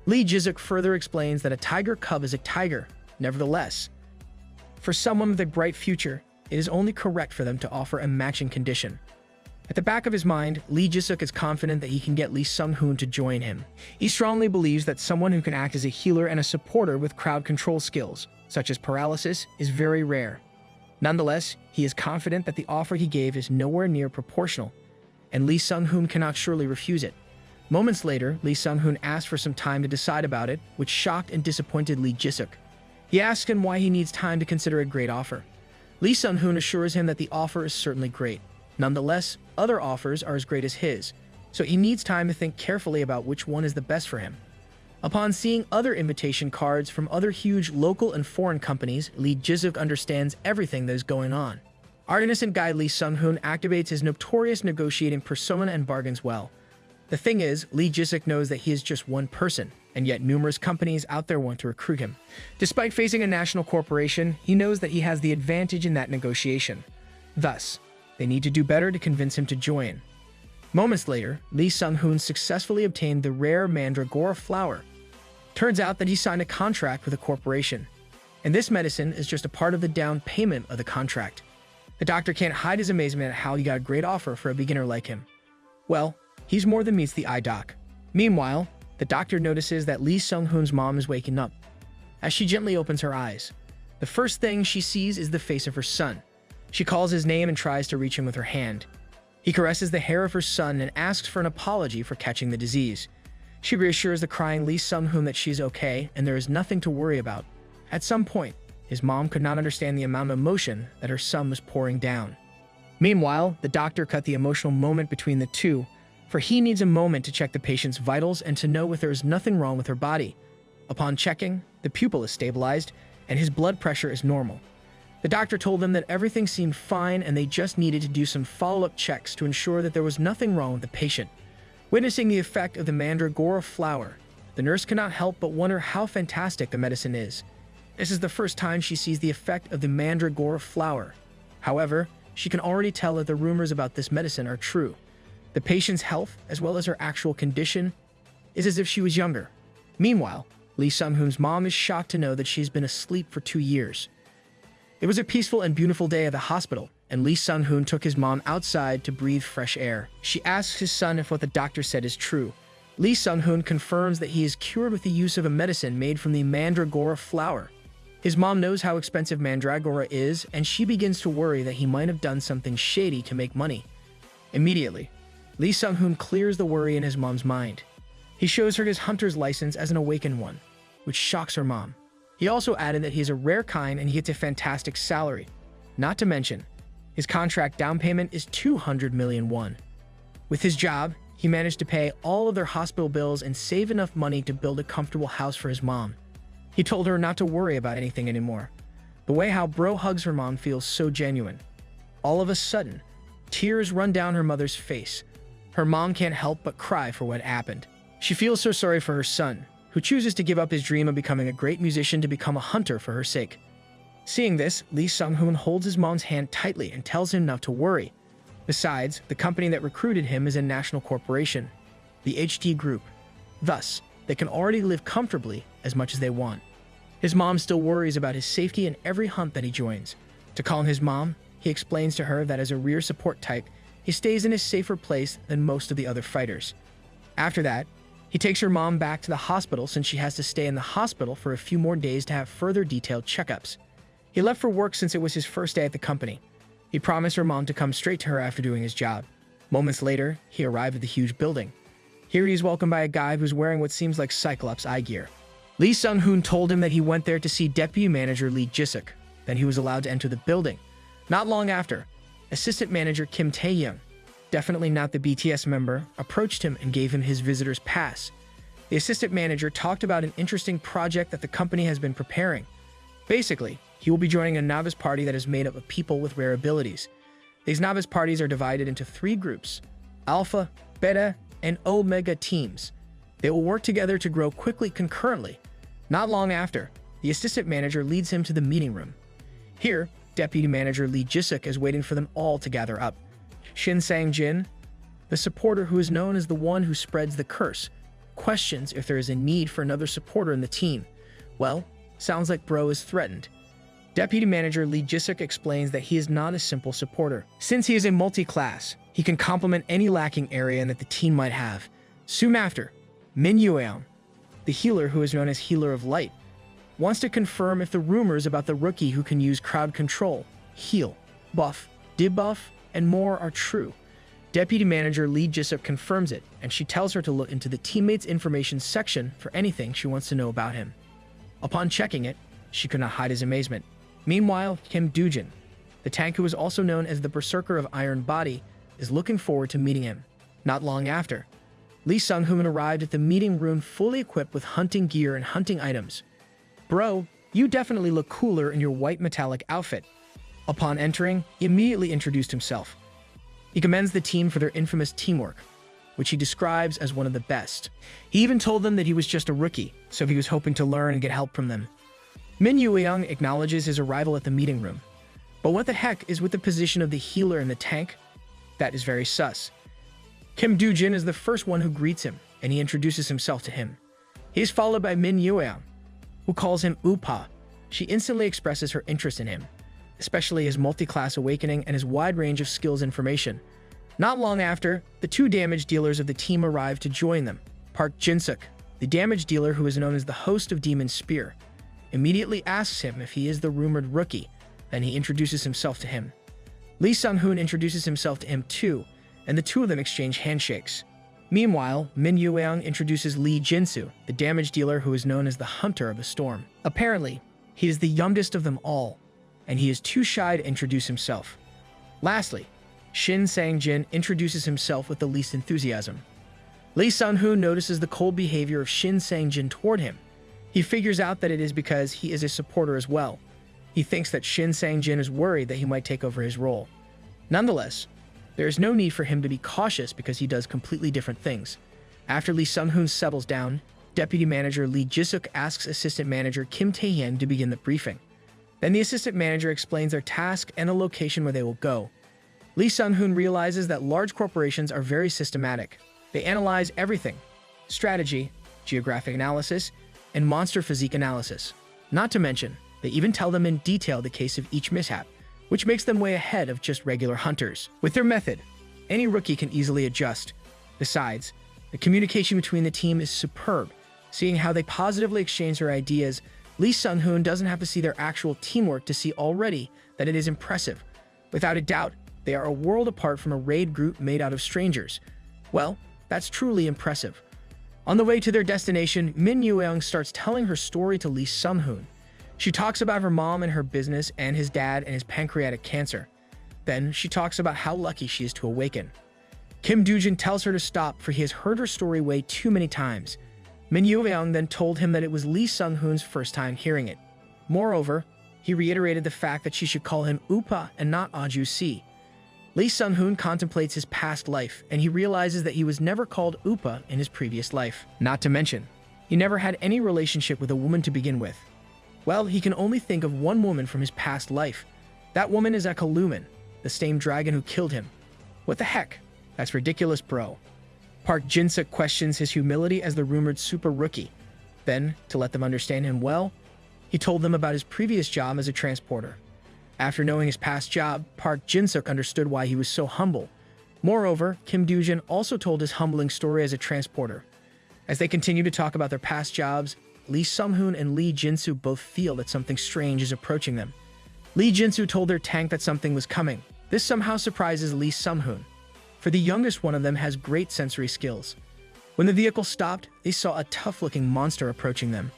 Lee Sunghoon further explains that a tiger cub is a tiger. Nevertheless, for someone with a bright future, it is only correct for them to offer a matching condition. At the back of his mind, Lee Sunghoon is confident that he can get Lee Sunghoon to join him. He strongly believes that someone who can act as a healer and a supporter with crowd control skills, such as paralysis, is very rare. Nonetheless, he is confident that the offer he gave is nowhere near proportional, and Lee Sunghoon cannot surely refuse it. Moments later, Lee Sunghoon asked for some time to decide about it, which shocked and disappointed Lee Sunghoon. He asks him why he needs time to consider a great offer. Lee Sunghoon assures him that the offer is certainly great. Nonetheless, other offers are as great as his, so he needs time to think carefully about which one is the best for him. Upon seeing other invitation cards from other huge local and foreign companies, Lee Sunghoon understands everything that is going on. Our innocent guy Lee Sunghoon activates his notorious negotiating persona and bargains well. The thing is, Lee Sunghoon knows that he is just one person, and yet numerous companies out there want to recruit him. Despite facing a national corporation, he knows that he has the advantage in that negotiation. Thus, they need to do better to convince him to join. Moments later, Lee Sunghoon successfully obtained the rare Mandragora flower. Turns out that he signed a contract with a corporation, and this medicine is just a part of the down payment of the contract. The doctor can't hide his amazement at how he got a great offer for a beginner like him. Well, he's more than meets the eye doc. Meanwhile, the doctor notices that Lee Sunghoon's mom is waking up. As she gently opens her eyes, the first thing she sees is the face of her son. She calls his name and tries to reach him with her hand. He caresses the hair of her son and asks for an apology for catching the disease. She reassures the crying Lee Sunghoon that she's okay and there is nothing to worry about. At some point, his mom could not understand the amount of emotion that her son was pouring down. Meanwhile, the doctor cut the emotional moment between the two, for he needs a moment to check the patient's vitals and to know if there is nothing wrong with her body. Upon checking, the pupil is stabilized and his blood pressure is normal. The doctor told them that everything seemed fine and they just needed to do some follow-up checks to ensure that there was nothing wrong with the patient. Witnessing the effect of the Mandragora flower, the nurse cannot help but wonder how fantastic the medicine is. This is the first time she sees the effect of the Mandragora flower. However, she can already tell that the rumors about this medicine are true. The patient's health, as well as her actual condition, is as if she was younger. Meanwhile, Lee Sunghoon's mom is shocked to know that she's been asleep for 2 years. It was a peaceful and beautiful day at the hospital, and Lee Sunghoon took his mom outside to breathe fresh air. She asks his son if what the doctor said is true. Lee Sunghoon confirms that he is cured with the use of a medicine made from the Mandragora flower. His mom knows how expensive Mandragora is, and she begins to worry that he might have done something shady to make money. Immediately, Lee Sunghoon clears the worry in his mom's mind. He shows her his hunter's license as an awakened one, which shocks her mom. He also added that he is a rare kind and he gets a fantastic salary. Not to mention, his contract down payment is 200 million won. With his job, he managed to pay all of their hospital bills and save enough money to build a comfortable house for his mom. He told her not to worry about anything anymore. The way how Bro hugs her mom feels so genuine. All of a sudden, tears run down her mother's face. Her mom can't help but cry for what happened. She feels so sorry for her son, who chooses to give up his dream of becoming a great musician to become a hunter for her sake. Seeing this, Lee Sunghoon holds his mom's hand tightly and tells him not to worry. Besides, the company that recruited him is a national corporation, the HT Group. Thus, they can already live comfortably as much as they want. His mom still worries about his safety in every hunt that he joins. To calm his mom, he explains to her that as a rear support type, he stays in a safer place than most of the other fighters. After that, he takes her mom back to the hospital since she has to stay in the hospital for a few more days to have further detailed checkups. He left for work since it was his first day at the company. He promised her mom to come straight to her after doing his job. Moments later, he arrived at the huge building. Here he is welcomed by a guy who's wearing what seems like Cyclops eye gear. Lee Sunghoon told him that he went there to see Deputy Manager Lee Jisuk. Then he was allowed to enter the building. Not long after, Assistant Manager Kim Tae-young, definitely not the BTS member, approached him and gave him his visitor's pass. The assistant manager talked about an interesting project that the company has been preparing. Basically, he will be joining a novice party that is made up of people with rare abilities. These novice parties are divided into 3 groups: Alpha, Beta, and Omega teams. They will work together to grow quickly concurrently. Not long after, the assistant manager leads him to the meeting room. Here, Deputy Manager Lee Jisuk is waiting for them all to gather up. Shin Sang-jin, the supporter who is known as the one who spreads the curse, questions if there is a need for another supporter in the team. Well, sounds like Bro is threatened. Deputy Manager Lee Jisuk explains that he is not a simple supporter. Since he is a multi-class, he can complement any lacking area that the team might have. Soon after, Min Yueon, the healer who is known as Healer of Light, wants to confirm if the rumors about the rookie who can use crowd control, heal, buff, debuff, and more are true. Deputy Manager Lee Jisuk confirms it, and she tells her to look into the teammates' information section for anything she wants to know about him. Upon checking it, she could not hide his amazement. Meanwhile, Kim Doojin, the tank who is also known as the Berserker of Iron Body, is looking forward to meeting him. Not long after, Lee Sunghoon arrived at the meeting room fully equipped with hunting gear and hunting items. Bro, you definitely look cooler in your white metallic outfit. Upon entering, he immediately introduced himself. He commends the team for their infamous teamwork. which he describes as one of the best. He even told them that he was just a rookie, so he was hoping to learn and get help from them. Min Yueyoung acknowledges his arrival at the meeting room. But what the heck is with the position of the healer in the tank? That is very sus. Kim Do-jin is the first one who greets him, and he introduces himself to him. He is followed by Min Yueyoung, who calls him Upa. She instantly expresses her interest in him, especially his multi-class awakening and his wide range of skills information. Not long after, the two damage dealers of the team arrive to join them. Park Jin-suk, the damage dealer who is known as the host of Demon Spear, immediately asks him if he is the rumored rookie. Then he introduces himself to him. Lee Sunghoon introduces himself to him too, and the two of them exchange handshakes. Meanwhile, Min Yueyoung introduces Lee Jinsu, the damage dealer who is known as the Hunter of the Storm. Apparently, he is the youngest of them all, and he is too shy to introduce himself. Lastly, Shin Sang-jin introduces himself with the least enthusiasm. Lee Sunghoon notices the cold behavior of Shin Sang-jin toward him. He figures out that it is because he is a supporter as well. He thinks that Shin Sang-jin is worried that he might take over his role. Nonetheless, there is no need for him to be cautious because he does completely different things. After Lee Sunghoon settles down, Deputy Manager Lee Jisuk asks Assistant Manager Kim Tae-hyun to begin the briefing. Then the Assistant Manager explains their task and a location where they will go. Lee Sunghoon realizes that large corporations are very systematic. They analyze everything: strategy, geographic analysis, and monster physique analysis. Not to mention, they even tell them in detail the case of each mishap, which makes them way ahead of just regular hunters. With their method, any rookie can easily adjust. Besides, the communication between the team is superb. Seeing how they positively exchange their ideas, Lee Sunghoon doesn't have to see their actual teamwork to see already that it is impressive. Without a doubt, they are a world apart from a raid group made out of strangers. Well, that's truly impressive. On the way to their destination, Min Yueyoung starts telling her story to Lee Sunghoon. She talks about her mom and her business and his dad and his pancreatic cancer. Then she talks about how lucky she is to awaken. Kim Do-jin tells her to stop, for he has heard her story way too many times. Min Yueyoung then told him that it was Lee Sunghoon's first time hearing it. Moreover, he reiterated the fact that she should call him Upa and not Aju-si. Lee Sunghoon contemplates his past life, and he realizes that he was never called Upa in his previous life. Not to mention, he never had any relationship with a woman to begin with. Well, he can only think of one woman from his past life. That woman is Ekaluman, the same dragon who killed him. What the heck? That's ridiculous, bro. Park Jin-suk questions his humility as the rumored super rookie. Then, to let them understand him well, he told them about his previous job as a transporter. After knowing his past job, Park Jin-suk understood why he was so humble. Moreover, Kim Do-jin also told his humbling story as a transporter. As they continue to talk about their past jobs, Lee Sunghoon and Lee Jinsu both feel that something strange is approaching them. Lee Jinsu told their tank that something was coming. This somehow surprises Lee Sunghoon, for the youngest one of them has great sensory skills. When the vehicle stopped, they saw a tough-looking monster approaching them.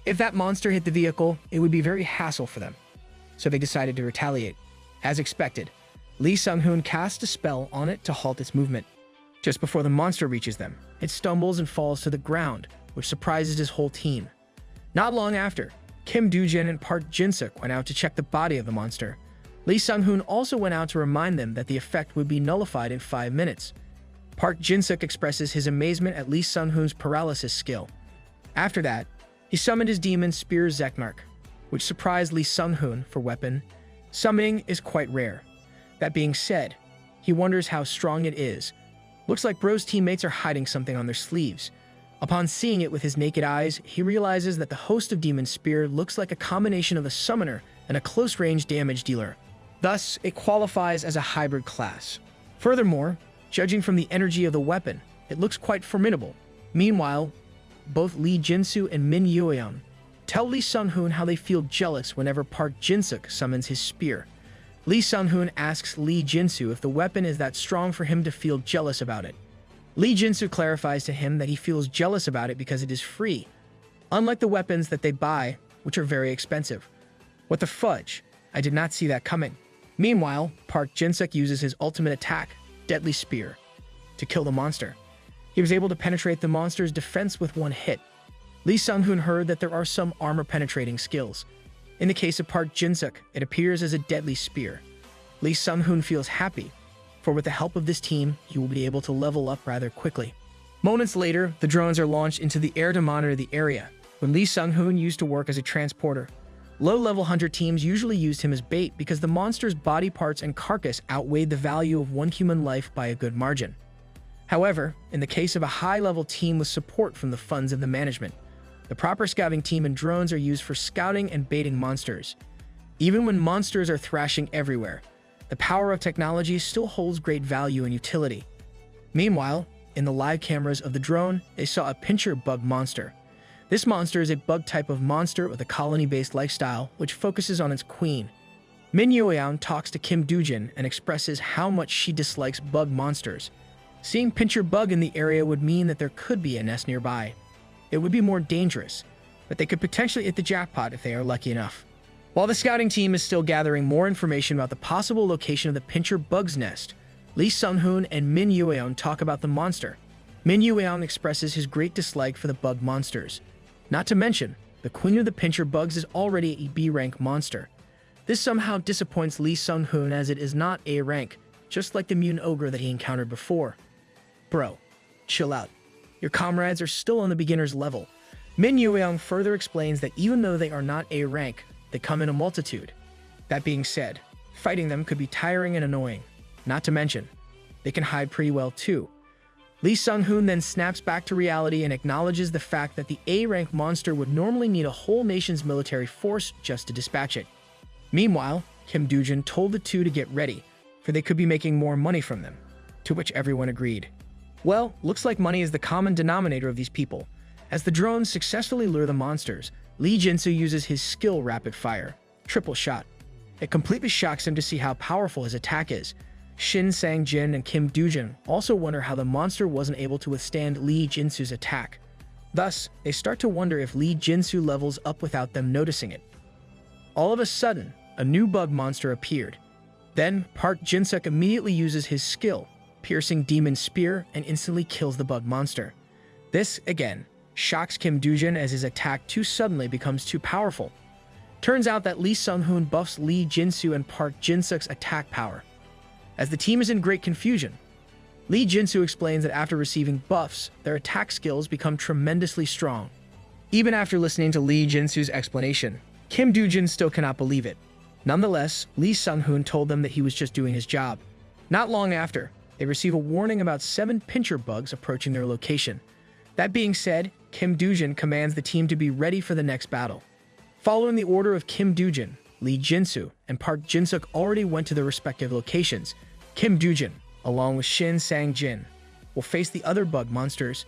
If that monster hit the vehicle, it would be very hassle for them. So they decided to retaliate. As expected, Lee Sunghoon cast a spell on it to halt its movement. Just before the monster reaches them, it stumbles and falls to the ground, which surprises his whole team. Not long after, Kim Do-jin and Park Jin-suk went out to check the body of the monster. Lee Sunghoon also went out to remind them that the effect would be nullified in 5 minutes. Park Jin-suk expresses his amazement at Lee Sunghoon's paralysis skill. After that, he summoned his demon Spear Zeknark, which surprised Lee Sunghoon for weapon. Summoning is quite rare. That being said, he wonders how strong it is. Looks like Bro's teammates are hiding something on their sleeves. Upon seeing it with his naked eyes, he realizes that the host of Demon Spear looks like a combination of a summoner and a close-range damage dealer. Thus, it qualifies as a hybrid class. Furthermore, judging from the energy of the weapon, it looks quite formidable. Meanwhile, both Lee Jinsu and Min Yueyoung tell Lee Sunghoon how they feel jealous whenever Park Jin-suk summons his spear. Lee Sunghoon asks Lee Jinsu if the weapon is that strong for him to feel jealous about it. Lee Jinsu clarifies to him that he feels jealous about it because it is free, unlike the weapons that they buy, which are very expensive. What the fudge? I did not see that coming. Meanwhile, Park Jin-suk uses his ultimate attack, Deadly Spear, to kill the monster. He was able to penetrate the monster's defense with one hit. Lee Sunghoon heard that there are some armor-penetrating skills. In the case of Park Jin-suk, it appears as a deadly spear. Lee Sunghoon feels happy. for with the help of this team, you will be able to level up rather quickly. Moments later, the drones are launched into the air to monitor the area. When Lee Sunghoon used to work as a transporter, low-level hunter teams usually used him as bait because the monster's body parts and carcass outweighed the value of one human life by a good margin. However, in the case of a high-level team with support from the funds of the management, the proper scouting team and drones are used for scouting and baiting monsters. Even when monsters are thrashing everywhere, the power of technology still holds great value and utility. Meanwhile, in the live cameras of the drone, they saw a pincher bug monster. This monster is a bug type of monster with a colony-based lifestyle which focuses on its queen. Min Yueon talks to Kim Doo-jin and expresses how much she dislikes bug monsters. Seeing pincher bug in the area would mean that there could be a nest nearby. It would be more dangerous, but they could potentially hit the jackpot if they are lucky enough. While the scouting team is still gathering more information about the possible location of the pincher bug's nest, Lee Sunghoon and Min Yueon talk about the monster. Min Yueon expresses his great dislike for the bug monsters. Not to mention, the queen of the pincher bugs is already a B-rank monster. This somehow disappoints Lee Sunghoon as it is not A rank, just like the mutant ogre that he encountered before. Bro, chill out. Your comrades are still on the beginner's level. Min Yueon further explains that even though they are not A rank, they come in a multitude. That being said, fighting them could be tiring and annoying. Not to mention, they can hide pretty well too. Lee Sunghoon then snaps back to reality and acknowledges the fact that the A-rank monster would normally need a whole nation's military force just to dispatch it. Meanwhile, Kim Doo-jin told the two to get ready, for they could be making more money from them, to which everyone agreed. Well, looks like money is the common denominator of these people. As the drones successfully lure the monsters, Lee Jinsu uses his skill rapid fire, triple shot. It completely shocks him to see how powerful his attack is. Shin Sang-jin and Kim Doo-jin also wonder how the monster wasn't able to withstand Lee Jinsu's attack. Thus, they start to wonder if Lee Jinsu levels up without them noticing it. All of a sudden, a new bug monster appeared. Then, Park Jin-suk immediately uses his skill, piercing demon spear, and instantly kills the bug monster. This, again, shocks Kim Doo-jin as his attack too suddenly becomes too powerful. Turns out that Lee Sunghoon buffs Lee Jinsu and Park Jin-suk's attack power. As the team is in great confusion, Lee Jinsu explains that after receiving buffs, their attack skills become tremendously strong. Even after listening to Lee Jinsu's explanation, Kim Doo-jin still cannot believe it. Nonetheless, Lee Sunghoon told them that he was just doing his job. Not long after, they receive a warning about 7 pincher bugs approaching their location. That being said, Kim Doo-jin commands the team to be ready for the next battle. Following the order of Kim Doo-jin, Lee Jinsu and Park Jin-suk already went to their respective locations. Kim Doo-jin, along with Shin Sang-jin, will face the other bug monsters.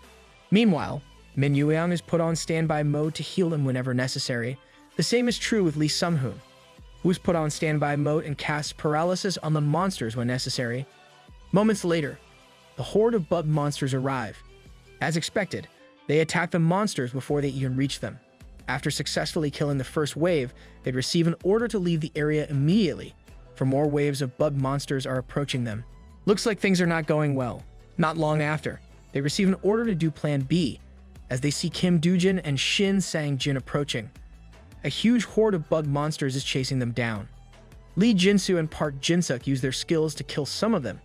Meanwhile, Min Yueon is put on standby mode to heal them whenever necessary. The same is true with Lee Sunghoon, who is put on standby mode and casts paralysis on the monsters when necessary. Moments later, the horde of bug monsters arrive. As expected, they attack the monsters before they even reach them. After successfully killing the first wave, they'd receive an order to leave the area immediately, for more waves of bug monsters are approaching them. Looks like things are not going well. Not long after, they receive an order to do Plan B, as they see Kim Doo-jin and Shin Sang-jin approaching. A huge horde of bug monsters is chasing them down. Lee Jinsu and Park Jin-suk use their skills to kill some of them,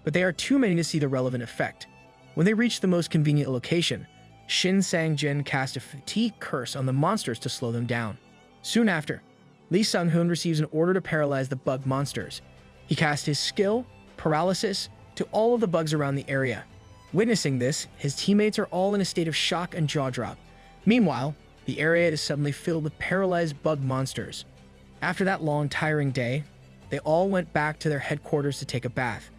but they are too many to see the relevant effect. When they reach the most convenient location, Shin Sang-jin casts a fatigue curse on the monsters to slow them down. Soon after, Lee Sunghoon receives an order to paralyze the bug monsters. He casts his skill, paralysis, to all of the bugs around the area. Witnessing this, his teammates are all in a state of shock and jaw drop. Meanwhile, the area is suddenly filled with paralyzed bug monsters. After that long, tiring day, they all went back to their headquarters to take a bath.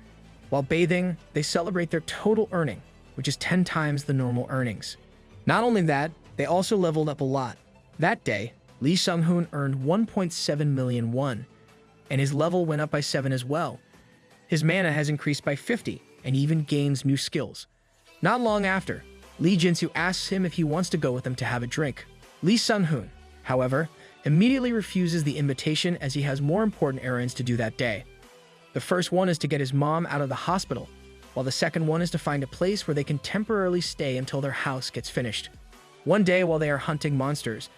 While bathing, they celebrate their total earning, which is 10 times the normal earnings. Not only that, they also leveled up a lot. That day, Lee Sunghoon earned 1.7 million won, and his level went up by 7 as well. His mana has increased by 50, and even gains new skills. Not long after, Lee Jinsu asks him if he wants to go with them to have a drink. Lee Sunghoon, however, immediately refuses the invitation as he has more important errands to do that day. The first one is to get his mom out of the hospital, while the second one is to find a place where they can temporarily stay until their house gets finished. One day while they are hunting monsters,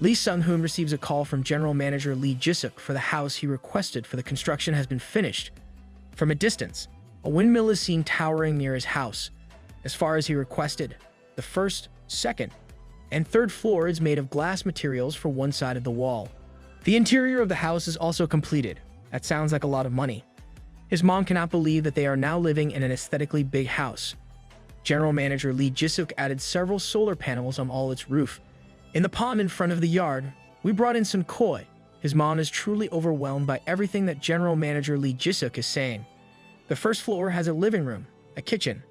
Lee Sunghoon receives a call from General Manager Lee Jisuk for the house he requested for the construction has been finished. From a distance, A windmill is seen towering near his house, as far as he requested. The first, second, and third floor is made of glass materials for one side of the wall. The interior of the house is also completed. That sounds like a lot of money. His mom cannot believe that they are now living in an aesthetically big house. General Manager Lee Jisuk added several solar panels on all its roof. In the pond in front of the yard, we brought in some koi. His mom is truly overwhelmed by everything that General Manager Lee Jisuk is saying. The first floor has a living room, a kitchen,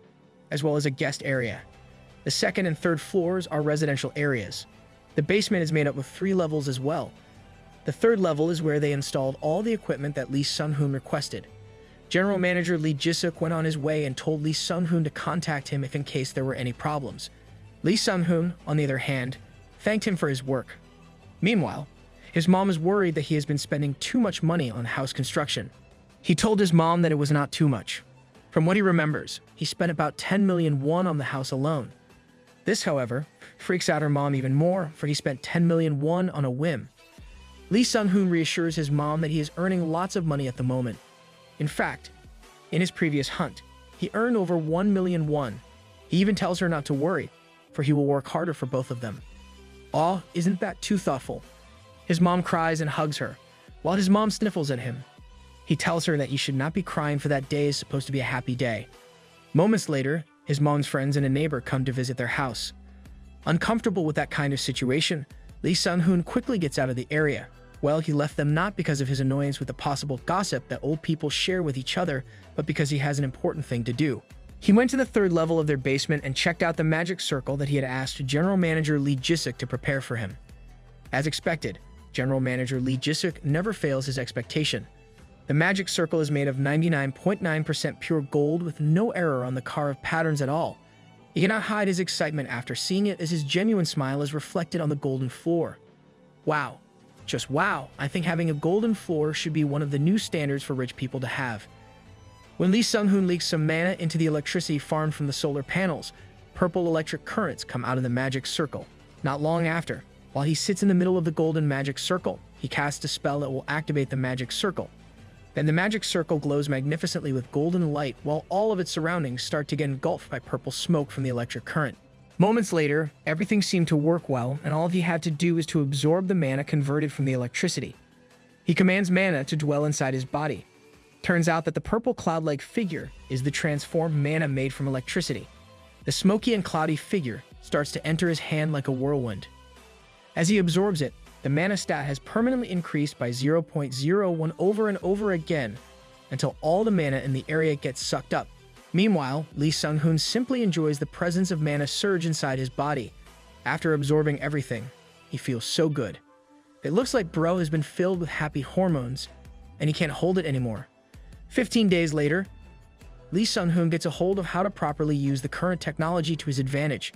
as well as a guest area. The second and third floors are residential areas. The basement is made up of 3 levels as well. The third level is where they installed all the equipment that Lee Sunghoon requested. General Manager Lee Jisuk went on his way and told Lee Sunghoon to contact him if in case there were any problems. Lee Sunghoon, on the other hand, thanked him for his work. Meanwhile, his mom is worried that he has been spending too much money on house construction. He told his mom that it was not too much. From what he remembers, he spent about 10 million won on the house alone. This, however, freaks out her mom even more, for he spent 10 million won on a whim. Lee Sunghoon reassures his mom that he is earning lots of money at the moment. In fact, in his previous hunt, he earned over 1 million won. He even tells her not to worry, for he will work harder for both of them. Aw, isn't that too thoughtful? His mom cries and hugs her, while his mom sniffles at him. He tells her that you should not be crying, for that day is supposed to be a happy day. Moments later, his mom's friends and a neighbor come to visit their house. Uncomfortable with that kind of situation, Lee Sunghoon quickly gets out of the area. Well, he left them not because of his annoyance with the possible gossip that old people share with each other, but because he has an important thing to do. He went to the third level of their basement and checked out the magic circle that he had asked General Manager Lee Jisuk to prepare for him. As expected, General Manager Lee Jisuk never fails his expectation. The magic circle is made of 99.9% pure gold with no error on the carved patterns at all. He cannot hide his excitement after seeing it, as his genuine smile is reflected on the golden floor. Wow. Just wow, I think having a golden floor should be one of the new standards for rich people to have. When Lee Sunghoon leaks some mana into the electricity farmed from the solar panels, purple electric currents come out of the magic circle. Not long after, while he sits in the middle of the golden magic circle, he casts a spell that will activate the magic circle. Then the magic circle glows magnificently with golden light, while all of its surroundings start to get engulfed by purple smoke from the electric current. Moments later, everything seemed to work well, and all he had to do is to absorb the mana converted from the electricity. He commands mana to dwell inside his body. Turns out that the purple cloud-like figure is the transformed mana made from electricity. The smoky and cloudy figure starts to enter his hand like a whirlwind. As he absorbs it, the mana stat has permanently increased by 0.01 over and over again until all the mana in the area gets sucked up. Meanwhile, Lee Sunghoon simply enjoys the presence of mana surge inside his body. After absorbing everything, he feels so good. It looks like bro has been filled with happy hormones, and he can't hold it anymore. 15 days later, Lee Sunghoon gets a hold of how to properly use the current technology to his advantage.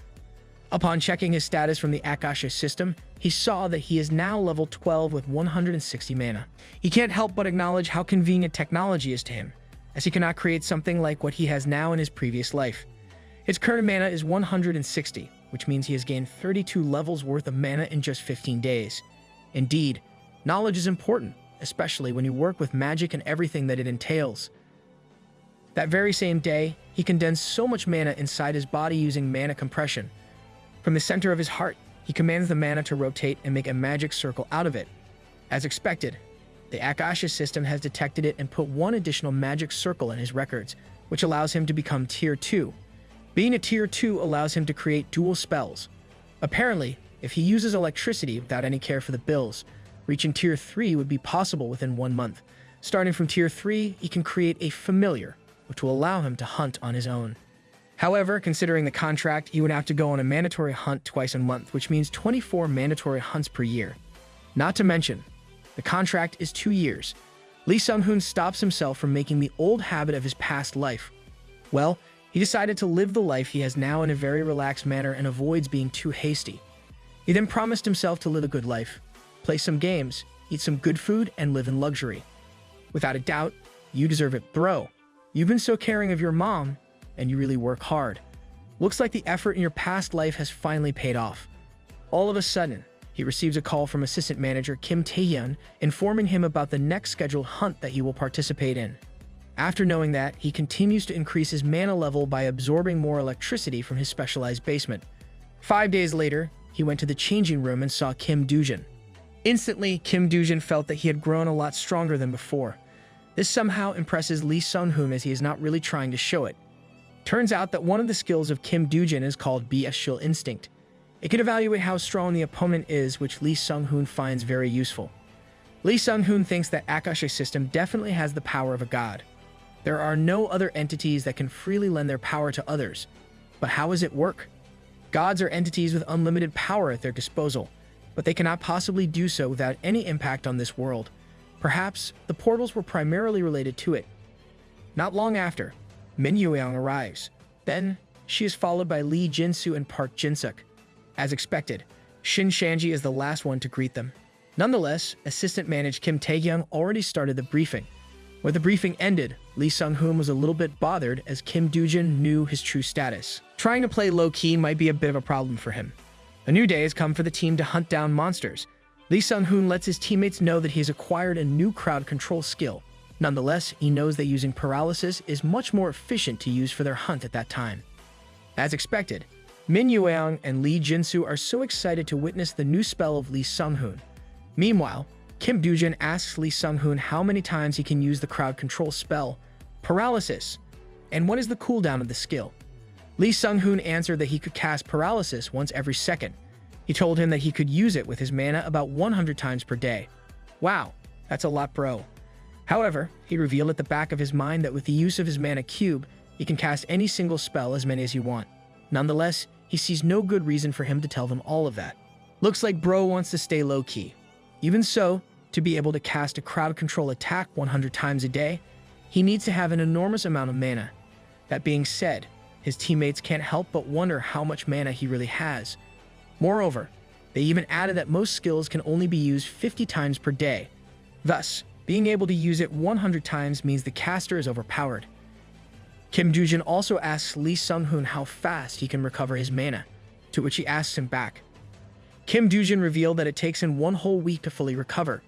Upon checking his status from the Akasha system, he saw that he is now level 12 with 160 mana. He can't help but acknowledge how convenient technology is to him, as he cannot create something like what he has now in his previous life. His current mana is 160, which means he has gained 32 levels worth of mana in just 15 days. Indeed, knowledge is important, especially when you work with magic and everything that it entails. That very same day, he condensed so much mana inside his body using mana compression. From the center of his heart, he commands the mana to rotate and make a magic circle out of it. As expected, the Akasha system has detected it and put one additional magic circle in his records, which allows him to become Tier 2. Being a Tier 2 allows him to create dual spells. Apparently, if he uses electricity without any care for the bills, reaching Tier 3 would be possible within 1 month. Starting from Tier 3, he can create a familiar, which will allow him to hunt on his own. However, considering the contract, he would have to go on a mandatory hunt twice a month, which means 24 mandatory hunts per year. Not to mention, the contract is 2 years. Lee Sunghoon stops himself from making the old habit of his past life. Well, he decided to live the life he has now in a very relaxed manner and avoids being too hasty. He then promised himself to live a good life, play some games, eat some good food, and live in luxury. Without a doubt, you deserve it, bro. You've been so caring of your mom, and you really work hard. Looks like the effort in your past life has finally paid off. All of a sudden, he receives a call from Assistant Manager Kim Tae-hyun informing him about the next scheduled hunt that he will participate in. After knowing that, he continues to increase his mana level by absorbing more electricity from his specialized basement. 5 days later, he went to the changing room and saw Kim Doo-jin. Instantly, Kim Doo-jin felt that he had grown a lot stronger than before. This somehow impresses Lee Sunghoon, as he is not really trying to show it. Turns out that one of the skills of Kim Doo-jin is called Bestial Instinct. It can evaluate how strong the opponent is, which Lee Sunghoon finds very useful. Lee Sunghoon thinks that Akasha system definitely has the power of a god. There are no other entities that can freely lend their power to others. But how does it work? Gods are entities with unlimited power at their disposal, but they cannot possibly do so without any impact on this world. Perhaps the portals were primarily related to it. Not long after, Min Yueang arrives. Then, she is followed by Lee Jin-soo and Park Jin-suk. As expected, Shin Shanji is the last one to greet them. Nonetheless, assistant manager Kim Tae-kyung already started the briefing. When the briefing ended, Lee Sunghoon was a little bit bothered, as Kim Doo-jin knew his true status. Trying to play low-key might be a bit of a problem for him. A new day has come for the team to hunt down monsters. Lee Sunghoon lets his teammates know that he has acquired a new crowd control skill. Nonetheless, he knows that using paralysis is much more efficient to use for their hunt at that time. As expected, Min Yueang and Lee Jin-soo are so excited to witness the new spell of Lee Sunghoon. Meanwhile, Kim Doo-jin asks Lee Sunghoon how many times he can use the crowd control spell, paralysis, and what is the cooldown of the skill. Lee Sunghoon answered that he could cast paralysis once every second. He told him that he could use it with his mana about 100 times per day. Wow, that's a lot, bro. However, he revealed at the back of his mind that with the use of his mana cube, he can cast any single spell as many as you want. Nonetheless, he sees no good reason for him to tell them all of that. Looks like bro wants to stay low-key. Even so, to be able to cast a crowd control attack 100 times a day, he needs to have an enormous amount of mana. That being said, his teammates can't help but wonder how much mana he really has. Moreover, they even added that most skills can only be used 50 times per day. Thus, being able to use it 100 times means the caster is overpowered. Kim Doo-jin also asks Lee Sunghoon how fast he can recover his mana, to which he asks him back. Kim Doo-jin revealed that it takes him 1 whole week to fully recover.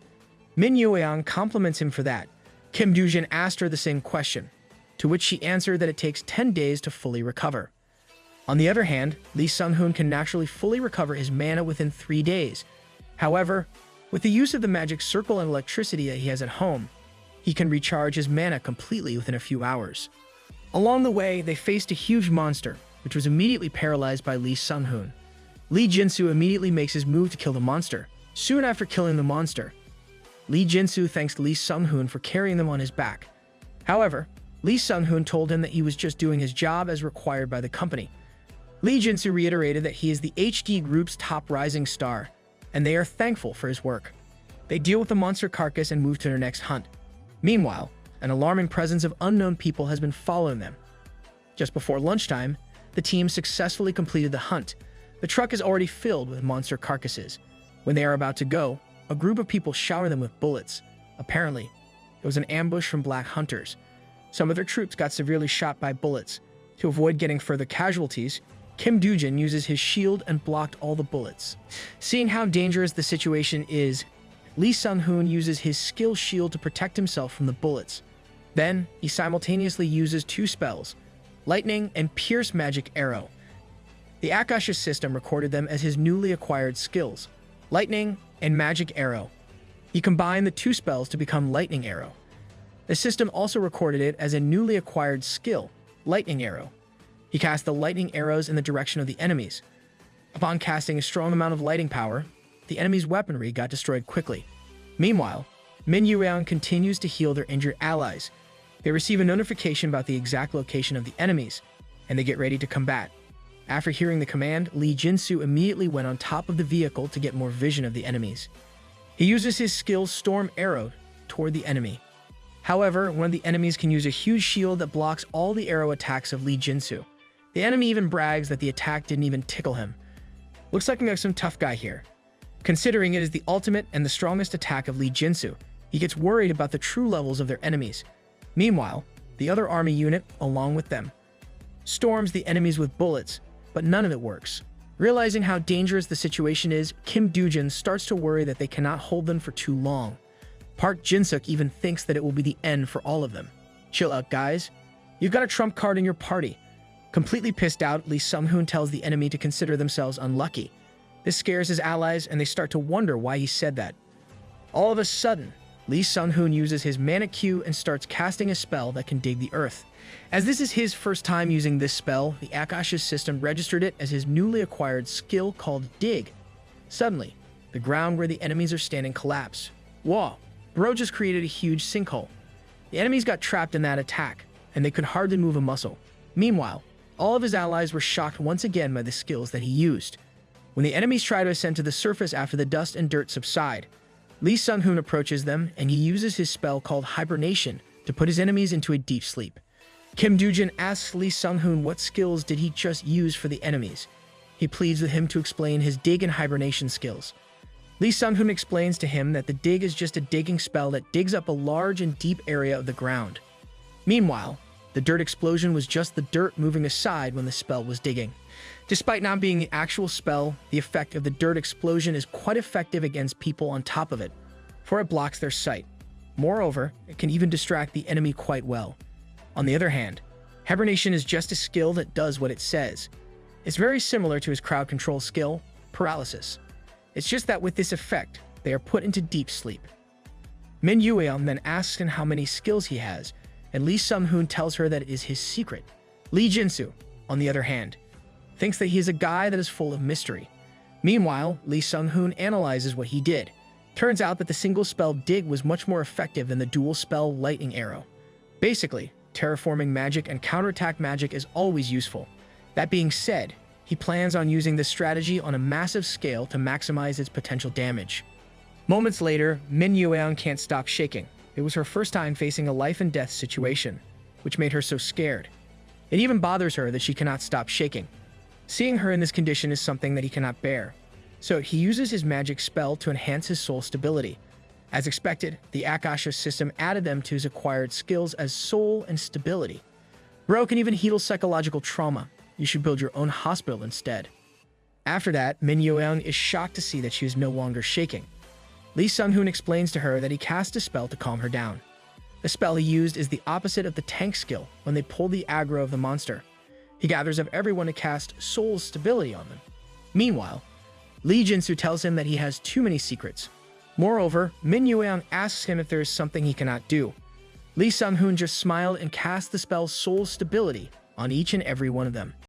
Min Yueang compliments him for that. Kim Doo-jin asked her the same question, to which she answered that it takes 10 days to fully recover. On the other hand, Lee Sunghoon can naturally fully recover his mana within 3 days. However, with the use of the magic circle and electricity that he has at home, he can recharge his mana completely within a few hours. Along the way, they faced a huge monster, which was immediately paralyzed by Lee Sunghoon. Lee Jin-soo immediately makes his move to kill the monster. Soon after killing the monster, Lee Jin-soo thanks Lee Sunghoon for carrying them on his back. However, Lee Sunghoon told him that he was just doing his job as required by the company. Lee Jin-soo reiterated that he is the HD group's top rising star, and they are thankful for his work. They deal with the monster carcass and move to their next hunt. Meanwhile, an alarming presence of unknown people has been following them. Just before lunchtime, the team successfully completed the hunt. The truck is already filled with monster carcasses. When they are about to go, a group of people shower them with bullets. Apparently, it was an ambush from black hunters. Some of their troops got severely shot by bullets. To avoid getting further casualties, Kim Doo-jin uses his shield and blocked all the bullets. Seeing how dangerous the situation is, Lee Sunghoon uses his skill shield to protect himself from the bullets. Then, he simultaneously uses 2 spells, Lightning and Pierce Magic Arrow. The Akasha system recorded them as his newly acquired skills, Lightning and Magic Arrow. He combined the 2 spells to become Lightning Arrow. The system also recorded it as a newly acquired skill, Lightning Arrow. He cast the lightning arrows in the direction of the enemies. Upon casting a strong amount of lighting power, the enemy's weaponry got destroyed quickly. Meanwhile, Min Yueang continues to heal their injured allies. They receive a notification about the exact location of the enemies, and they get ready to combat. After hearing the command, Lee Jin-soo immediately went on top of the vehicle to get more vision of the enemies. He uses his skill Storm Arrow toward the enemy. However, one of the enemies can use a huge shield that blocks all the arrow attacks of Lee Jin-soo. The enemy even brags that the attack didn't even tickle him. Looks like we have some tough guy here. Considering it is the ultimate and the strongest attack of Lee Jin-soo, he gets worried about the true levels of their enemies. Meanwhile, the other army unit, along with them, storms the enemies with bullets, but none of it works. Realizing how dangerous the situation is, Kim Doo-jin starts to worry that they cannot hold them for too long. Park Jin-suk even thinks that it will be the end for all of them. Chill out, guys. You've got a trump card in your party. Completely pissed out, Lee Sunghoon tells the enemy to consider themselves unlucky. This scares his allies, and they start to wonder why he said that. All of a sudden, Lee Sunghoon uses his mana Q and starts casting a spell that can dig the earth. As this is his first time using this spell, the Akasha's system registered it as his newly acquired skill called Dig. Suddenly, the ground where the enemies are standing collapsed. Whoa, bro just created a huge sinkhole. The enemies got trapped in that attack, and they could hardly move a muscle. Meanwhile, all of his allies were shocked once again by the skills that he used. When the enemies try to ascend to the surface after the dust and dirt subside, Lee Sunghoon approaches them, and he uses his spell called Hibernation to put his enemies into a deep sleep. Kim Doojin asks Lee Sunghoon what skills did he just use for the enemies. He pleads with him to explain his dig and hibernation skills. Lee Sunghoon explains to him that the dig is just a digging spell that digs up a large and deep area of the ground. Meanwhile, the dirt explosion was just the dirt moving aside when the spell was digging. Despite not being the actual spell, the effect of the dirt explosion is quite effective against people on top of it, for it blocks their sight. Moreover, it can even distract the enemy quite well. On the other hand, hibernation is just a skill that does what it says. It's very similar to his crowd control skill, paralysis. It's just that with this effect, they are put into deep sleep. Min Yueon then asks him how many skills he has, and Lee Sunghoon tells her that it is his secret. Lee Jinsu, on the other hand, thinks that he is a guy that is full of mystery. Meanwhile, Lee Sunghoon analyzes what he did. Turns out that the single spell Dig was much more effective than the dual spell Lightning Arrow. Basically, terraforming magic and counterattack magic is always useful. That being said, he plans on using this strategy on a massive scale to maximize its potential damage. Moments later, Min Yueon can't stop shaking. It was her first time facing a life-and-death situation, which made her so scared. It even bothers her that she cannot stop shaking. Seeing her in this condition is something that he cannot bear, so he uses his magic spell to enhance his soul stability. As expected, the Akasha system added them to his acquired skills as soul and stability. Bro can even heal psychological trauma. You should build your own hospital instead. After that, Min Yueon is shocked to see that she is no longer shaking. Lee Sunghoon explains to her that he cast a spell to calm her down. The spell he used is the opposite of the tank skill when they pull the aggro of the monster. He gathers up everyone to cast soul stability on them. Meanwhile, Lee Jinsu tells him that he has too many secrets. Moreover, Min Yueon asks him if there is something he cannot do. Lee Sunghoon just smiled and cast the spell Soul Stability on each and every one of them.